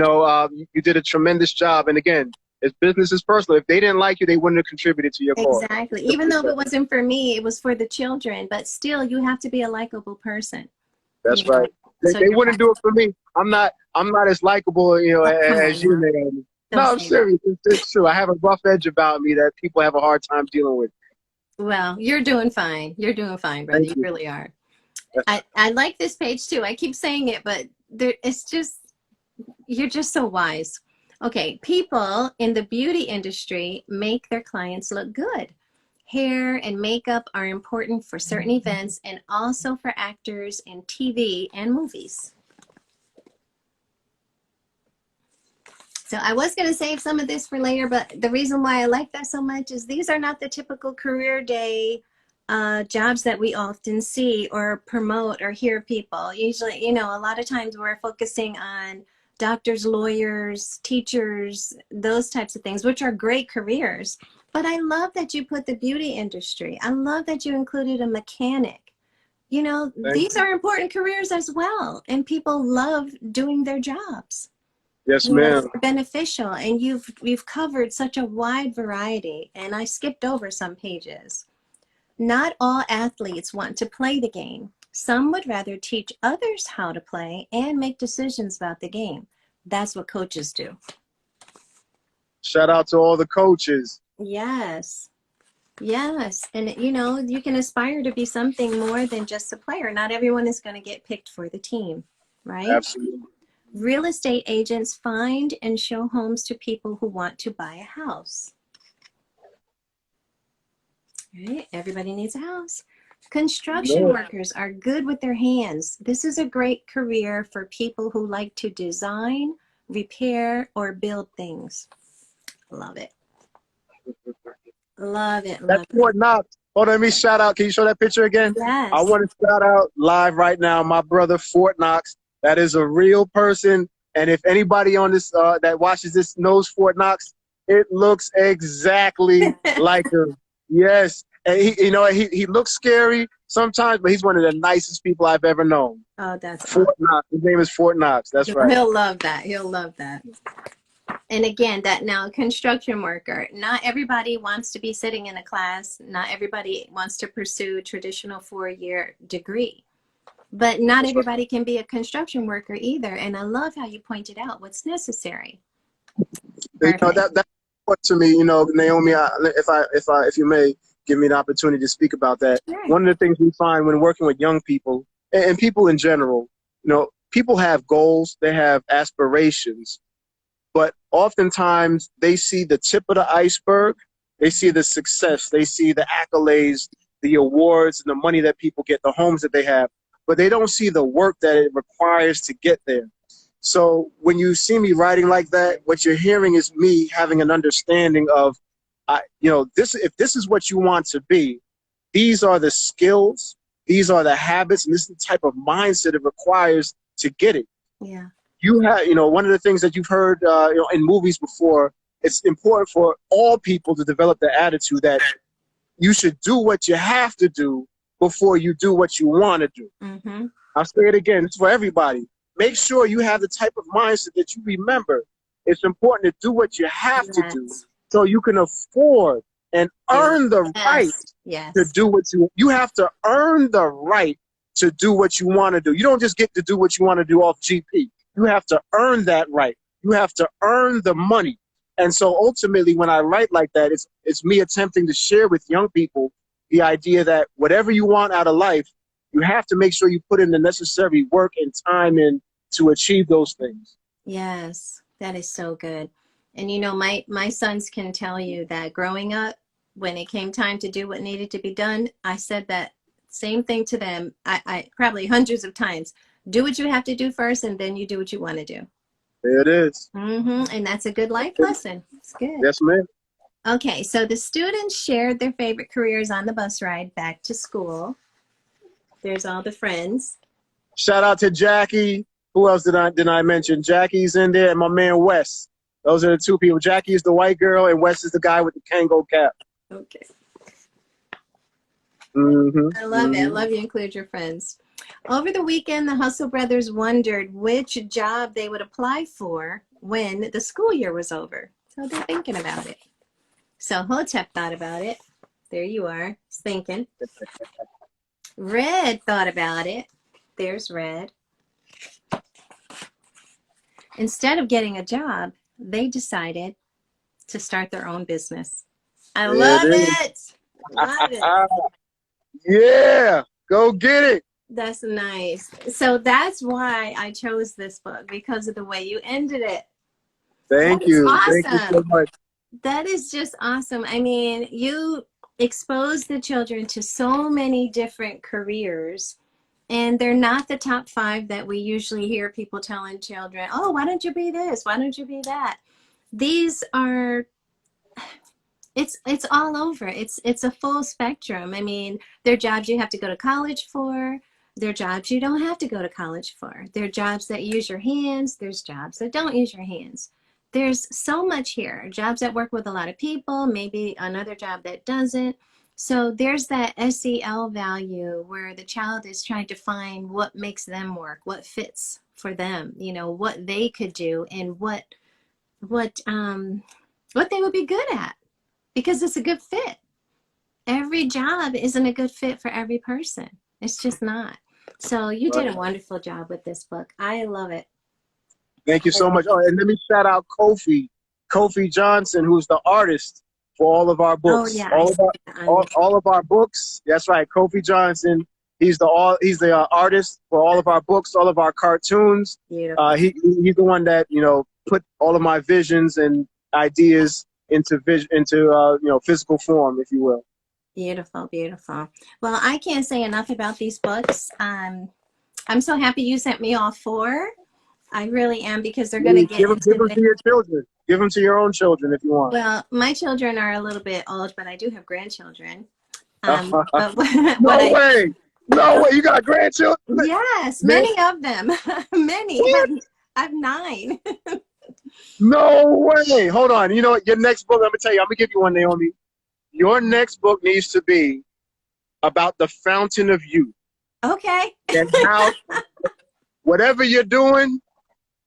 did a tremendous job. And again, it's business is personal. If they didn't like you, they wouldn't have contributed to your cause. Exactly. Even though it wasn't for me, it was for the children. But still, you have to be a likable person. That's right. They wouldn't do it for me. I'm not as likable, as you, Naomi. No, I'm serious. It's true. I have a rough edge about me that people have a hard time dealing with. Well, you're doing fine. You're doing fine, brother. You really are. I like this page too. I keep saying it, but you're just so wise. Okay, people in the beauty industry make their clients look good. Hair and makeup are important for certain events and also for actors in TV and movies. So I was going to save some of this for later, but the reason why I like that so much is these are not the typical career day jobs that we often see or promote or hear people. Usually, a lot of times we're focusing on doctors, lawyers, teachers, those types of things, which are great careers. But I love that you put the beauty industry. I love that you included a mechanic. These are important careers as well. And people love doing their jobs. Yes, ma'am. They're beneficial. And you've covered such a wide variety. And I skipped over some pages. Not all athletes want to play the game. Some would rather teach others how to play and make decisions about the game. That's what coaches do. Shout out to all the coaches. Yes. Yes. And, you can aspire to be something more than just a player. Not everyone is going to get picked for the team, right? Absolutely. Real estate agents find and show homes to people who want to buy a house. Right? Everybody needs a house. Construction workers are good with their hands. This is a great career for people who like to design, repair, or build things. Love it. Love it. That's Fort Knox. Hold on, let me shout out. Can you show that picture again? Yes. I want to shout out live right now my brother Fort Knox. That is a real person. And if anybody on this that watches this knows Fort Knox, it looks exactly like him. Yes. And he looks scary sometimes, but he's one of the nicest people I've ever known. Oh, that's Fort Knox. His name is Fort Knox. That's right. He'll love that. He'll love that. And again, that now construction worker, not everybody wants to be sitting in a class. Not everybody wants to pursue traditional 4-year degree. But not everybody can be a construction worker either. And I love how you pointed out what's necessary. That's important to me, Naomi, if you may give me the opportunity to speak about that. Sure. One of the things we find when working with young people and people in general, people have goals, they have aspirations, but oftentimes they see the tip of the iceberg. They see the success, they see the accolades, the awards, and the money that people get, the homes that they have, but they don't see the work that it requires to get there. So when you see me writing like that, what you're hearing is me having an understanding of, if this is what you want to be, these are the skills, these are the habits, and this is the type of mindset it requires to get it. Yeah. You have, one of the things that you've heard, in movies before, it's important for all people to develop the attitude that you should do what you have to do before you do what you want to do. Mm-hmm. I'll say it again. It's for everybody. make sure you have the type of mindset that you remember it's important to do what you have to do Yes. so you can afford and earn the right Yes. to Yes. do what you have to earn the right to do what you want to do. You don't just get to do what you want to do off GP. You have to earn that right. You have to earn the money. And so ultimately, when I write like that, it's me attempting to share with young people the idea that whatever you want out of life, you have to make sure you put in the necessary work and time in to achieve those things. Yes. That is so good. And you know, my sons can tell you that growing up, when it came time to do what needed to be done, I said that same thing to them. I probably hundreds of times. Do what you have to do first, and then you do what you want to do. There it is. And that's a good life lesson. It's good. Yes, ma'am. Okay, so the students shared their favorite careers on the bus ride back to school. There's all the friends. Shout out to Jackie. Who else did I mention? Jackie's in there, and my man Wes. Those are the two people. Jackie is the white girl, and Wes is the guy with the Kango cap. Okay. I love it. I Mm-hmm. love you include your friends. Over the weekend, the Hustle Brothers wondered which job they would apply for when the school year was over. So they're thinking about it. So Hotep thought about it. There you are. He's thinking. Redd thought about it. There's Redd. Instead of getting a job, they decided to start their own business. I love it. Love it. Yeah, go get it. That's nice. So that's why I chose this book, because of the way you ended it. Thank you. Awesome. Thank you so much. That is just awesome. I mean, you expose the children to so many different careers, and they're not the top 5 that we usually hear people telling children, oh, why don't you be this? Why don't you be that? These are, it's all over. It's a full spectrum. I mean, there are jobs you have to go to college for. There are jobs you don't have to go to college for. There are jobs that use your hands. There's jobs that don't use your hands. There's so much here. Jobs that work with a lot of people, maybe another job that doesn't. So there's that SEL value where the child is trying to find what makes them work, what fits for them, you know, what they could do and what they would be good at, because it's a good fit. Every job isn't a good fit for every person. It's just not. So you did a wonderful job with this book. I love it. Thank you so much. Oh, and let me shout out Kofi Johnson, who's the artist for all of our books. Oh yeah, all of our books. That's right, Kofi Johnson. He's the artist for all of our books, all of our cartoons. Beautiful. He's the one that put all of my visions and ideas into physical form, if you will. Beautiful, beautiful. Well, I can't say enough about these books. I'm so happy you sent me all 4. I really am, because they're going to get give them to your children. Give them to your own children if you want. Well, my children are a little bit old, but I do have grandchildren. But no way! You got grandchildren? Yes, many of them. Many. I have 9. No way! Hold on. You know what? Your next book, I'm going to give you one, Naomi. Your next book needs to be about the fountain of youth. Okay. And how, whatever you're doing,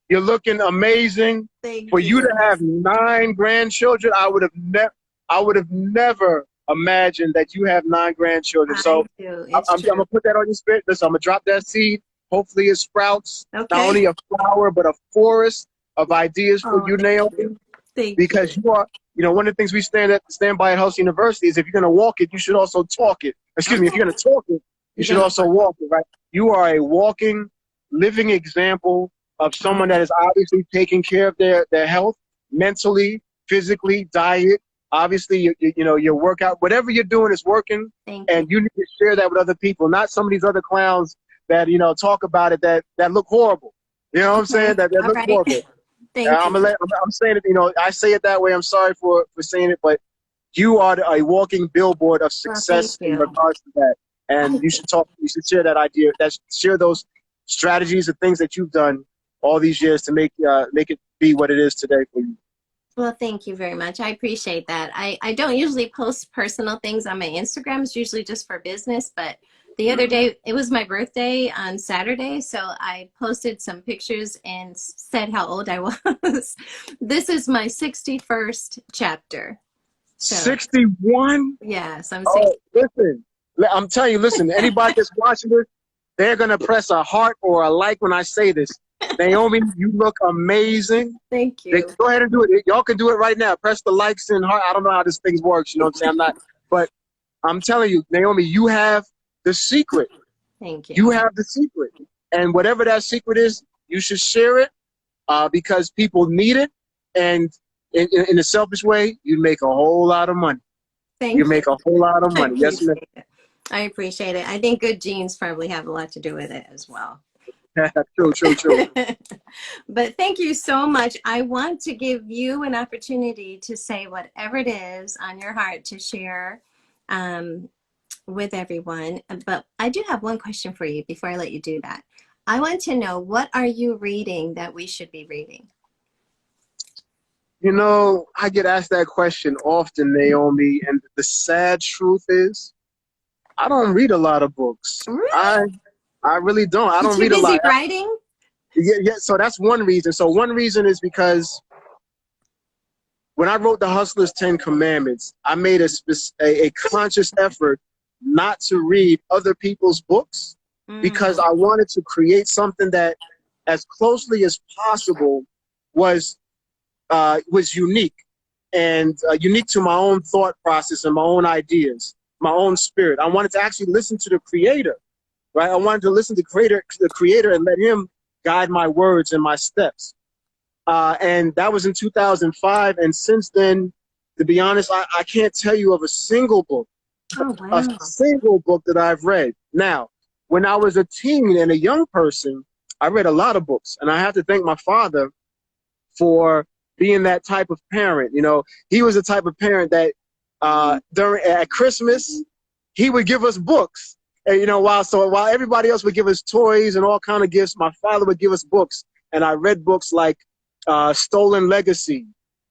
you're looking amazing. Thank For you to have 9 grandchildren, I would have never imagined that you have 9 grandchildren. So I'm gonna put that on your spirit. Listen, I'm gonna drop that seed. Hopefully it sprouts. Okay. Not only a flower, but a forest of ideas for you, Naomi. Because you are, one of the things we stand by at House University is if you're gonna walk it, you should also talk it. Excuse me, if you're gonna talk it, you should also walk it, right? You are a walking, living example of someone that is obviously taking care of their health, mentally, physically, diet, obviously, your workout, whatever you're doing is working, and you need to share that with other people, not some of these other clowns that, talk about it that look horrible. You know what I'm saying? That look horrible. I'm saying it, I say it that way. I'm sorry for saying it, but you are a walking billboard of success in regards to that. And you should share that idea, share those strategies and things that you've done all these years to make it be what it is today for you. Well, thank you very much. I appreciate that. I don't usually post personal things on my Instagram. It's usually just for business, but The other day, it was my birthday on Saturday, so I posted some pictures and said how old I was. This is my 61st chapter. So, 61? yes, I'm Oh, 60. listen. I'm telling you, listen, anybody that's watching this, they're going to press a heart or a like when I say this. Naomi, you look amazing. Thank you. Go ahead and do it. Y'all can do it right now. Press the likes and heart. I don't know how this thing works. You know what I'm saying? I'm not. But I'm telling you, Naomi, you have the secret. Thank you. You have the secret. And whatever that secret is, you should share it because people need it. And in a selfish way, you make a whole lot of money. Thank You you. make a whole lot of I money. Yes, ma'am. appreciate it. I appreciate it. I think good genes probably have a lot to do with it as well. True, true, true. But thank you so much. I want to give you an opportunity to say whatever it is on your heart to share with everyone. But I do have one question for you before I let you do that. I want to know, what are you reading that we should be reading? You know, I get asked that question often, Naomi, and the sad truth is, I don't read a lot of books. Really? I really don't. I You don't too read a busy lot. writing? Yeah. So that's one reason. So one reason is because when I wrote the Hustler's 10 Commandments, I made a conscious effort not to read other people's books because I wanted to create something that, as closely as possible, was unique and unique to my own thought process and my own ideas, my own spirit. I wanted to actually listen to the Creator, right? I wanted to listen to the Creator and let Him guide my words and my steps. And that was in 2005. And since then, to be honest, I can't tell you of a single book, a single book that I've read. Now, when I was a teen and a young person, I read a lot of books. And I have to thank my father for being that type of parent. You know, he was the type of parent that at Christmas, he would give us books. And, you know, while everybody else would give us toys and all kind of gifts, my father would give us books. And I read books like Stolen Legacy,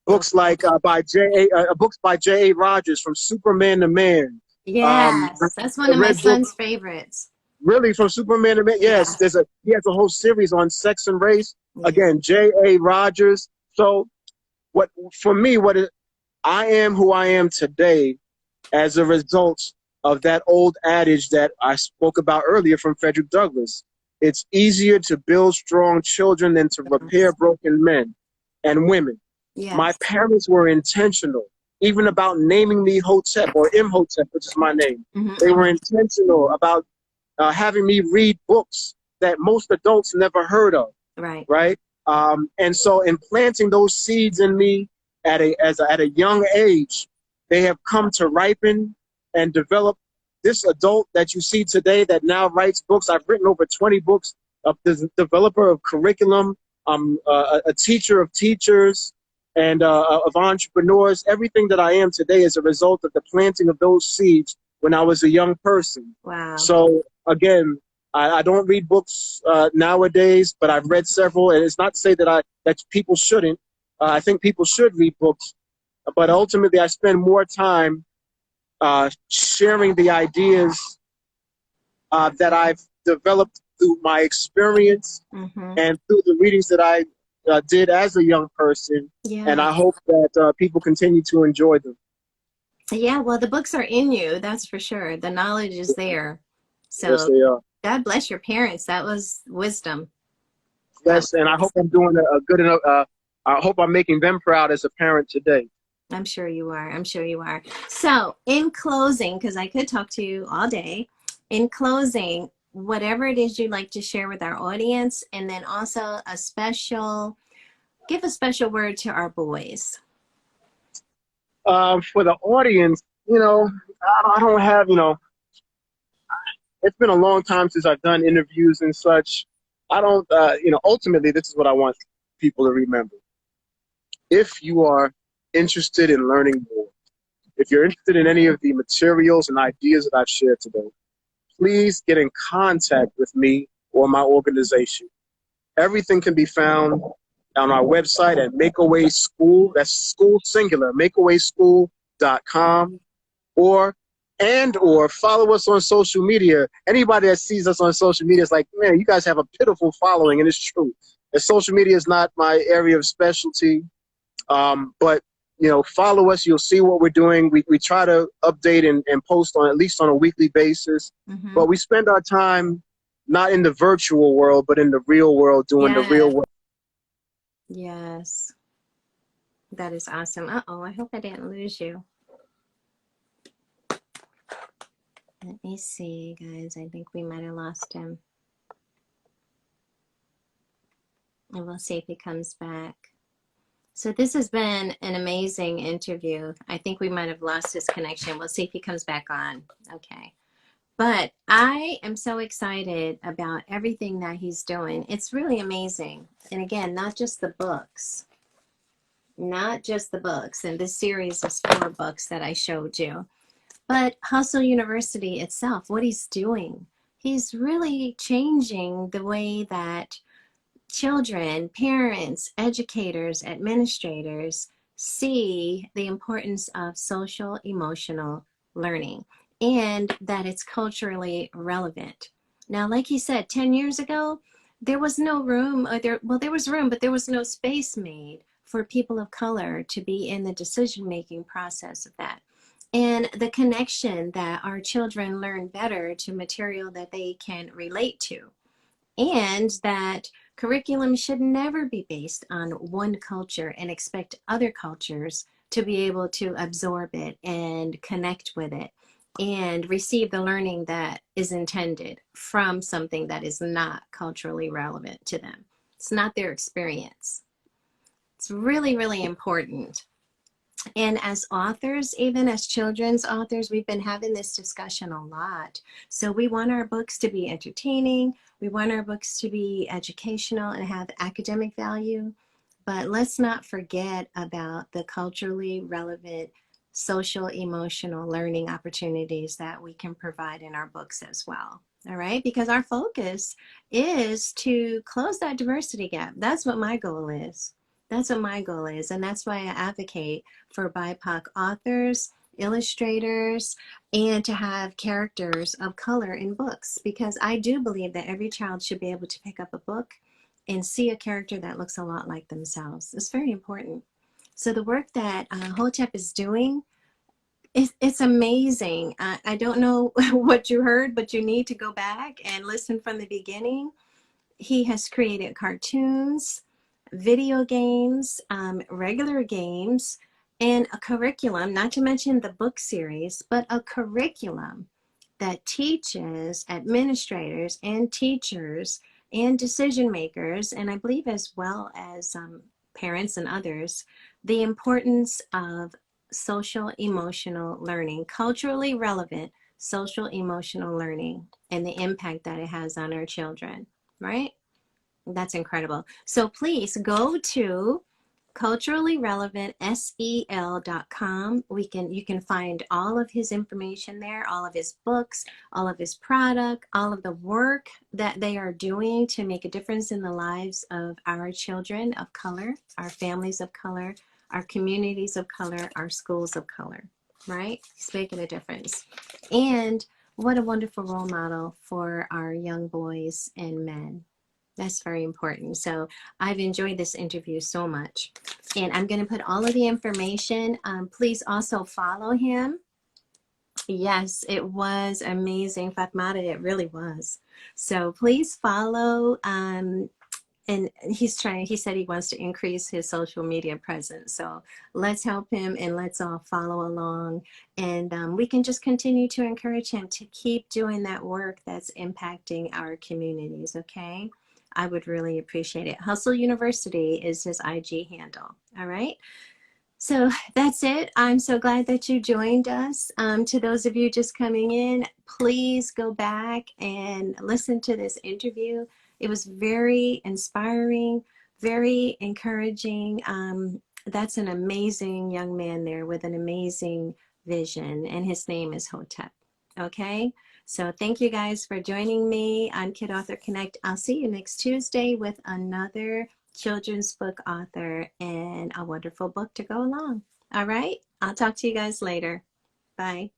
books like books by J.A. Rogers, From Superman to Man. Yes, that's one of my son's favorites. Really, From Superman to Man? Yes, Yeah. he has a whole series on sex and race. Yeah. Again, J.A. Rogers. So I am who I am today as a result of that old adage that I spoke about earlier from Frederick Douglass. It's easier to build strong children than to repair broken men and women. Yes. My parents were intentional, even about naming me Hotep or Imhotep, which is my name. They were intentional about having me read books that most adults never heard of. Right. And so in planting those seeds in me at a young age, they have come to ripen and develop this adult that you see today that now writes books. I've written over 20 books, the developer of curriculum, a teacher of teachers, and of entrepreneurs. Everything that I am today is a result of the planting of those seeds when I was a young person. Wow. So again, I don't read books nowadays, but I've read several, and it's not to say that people shouldn't. I think people should read books, but ultimately I spend more time sharing the ideas that I've developed through my experience and through the readings that I did as a young person. Yeah. And I hope that people continue to enjoy them. Yeah, well, the books are in you, that's for sure. The knowledge is there. So yes, they are. God bless your parents. That was wisdom. Yes, and I hope I'm doing a good enough. I hope I'm making them proud as a parent today. I'm sure you are. I'm sure you are. So in closing, because I could talk to you all day, in closing, whatever it is you'd like to share with our audience, and then also give a special word to our boys. For the audience, you know, I don't have, it's been a long time since I've done interviews and such. I don't, ultimately, this is what I want people to remember. If you are interested in learning more, if you're interested in any of the materials and ideas that I've shared today, please get in contact with me or my organization. Everything can be found on our website at Makeaway School. That's school singular, makeawayschool.com, or and or follow us on social media. Anybody that sees us on social media is like, man, you guys have a pitiful following, and it's true. And social media is not my area of specialty, but follow us. You'll see what we're doing. We try to update and post on at least on a weekly basis, but we spend our time not in the virtual world, but in the real world, doing the real work. Yes. That is awesome. Uh-oh, I hope I didn't lose you. Let me see, guys. I think we might have lost him. And we'll see if he comes back. So this has been an amazing interview. I think we might have lost his connection. We'll see if he comes back on. Okay. But I am so excited about everything that he's doing. It's really amazing. And again, not just the books. Not just the books. And this series is 4 books that I showed you. But Hustle University itself, what he's doing, he's really changing the way that children, parents, educators, administrators see the importance of social emotional learning and that it's culturally relevant. Now, like he said, 10 years ago, there was no room, there was room, but there was no space made for people of color to be in the decision-making process of that. And the connection that our children learn better to material that they can relate to. And that curriculum should never be based on one culture and expect other cultures to be able to absorb it and connect with it and receive the learning that is intended from something that is not culturally relevant to them. It's not their experience. It's really, really important. And as authors, even as children's authors, we've been having this discussion a lot. So we want our books to be entertaining. We want our books to be educational and have academic value. But let's not forget about the culturally relevant social emotional learning opportunities that we can provide in our books as well. All right, because our focus is to close that diversity gap. That's what my goal is. That's what my goal is. And that's why I advocate for BIPOC authors, illustrators, and to have characters of color in books, because I do believe that every child should be able to pick up a book and see a character that looks a lot like themselves. It's very important. So the work that Hotep is doing, it's amazing. I don't know what you heard, but you need to go back and listen from the beginning. He has created cartoons, video games, regular games, and a curriculum, not to mention the book series, but a curriculum that teaches administrators and teachers and decision makers, and I believe as well as parents and others, the importance of social emotional learning, culturally relevant social emotional learning, and the impact that it has on our children, right? That's incredible. So please go to culturallyrelevantsel.com. You can find all of his information there, all of his books, all of his product, all of the work that they are doing to make a difference in the lives of our children of color, our families of color, our communities of color, our schools of color, right? He's making a difference. And what a wonderful role model for our young boys and men. That's very important. So I've enjoyed this interview so much. And I'm going to put all of the information. Please also follow him. Yes, it was amazing, Fatmata. It really was. So please follow. And he said he wants to increase his social media presence. So let's help him and let's all follow along. And we can just continue to encourage him to keep doing that work that's impacting our communities, okay? I would really appreciate it. Hustle University is his IG handle, all right? So that's it. I'm so glad that you joined us. To those of you just coming in, please go back and listen to this interview. It was very inspiring, very encouraging. That's an amazing young man there with an amazing vision, and his name is Hotep, okay? So thank you guys for joining me on Kid Author Connect. I'll see you next Tuesday with another children's book author and a wonderful book to go along. All right, I'll talk to you guys later. Bye.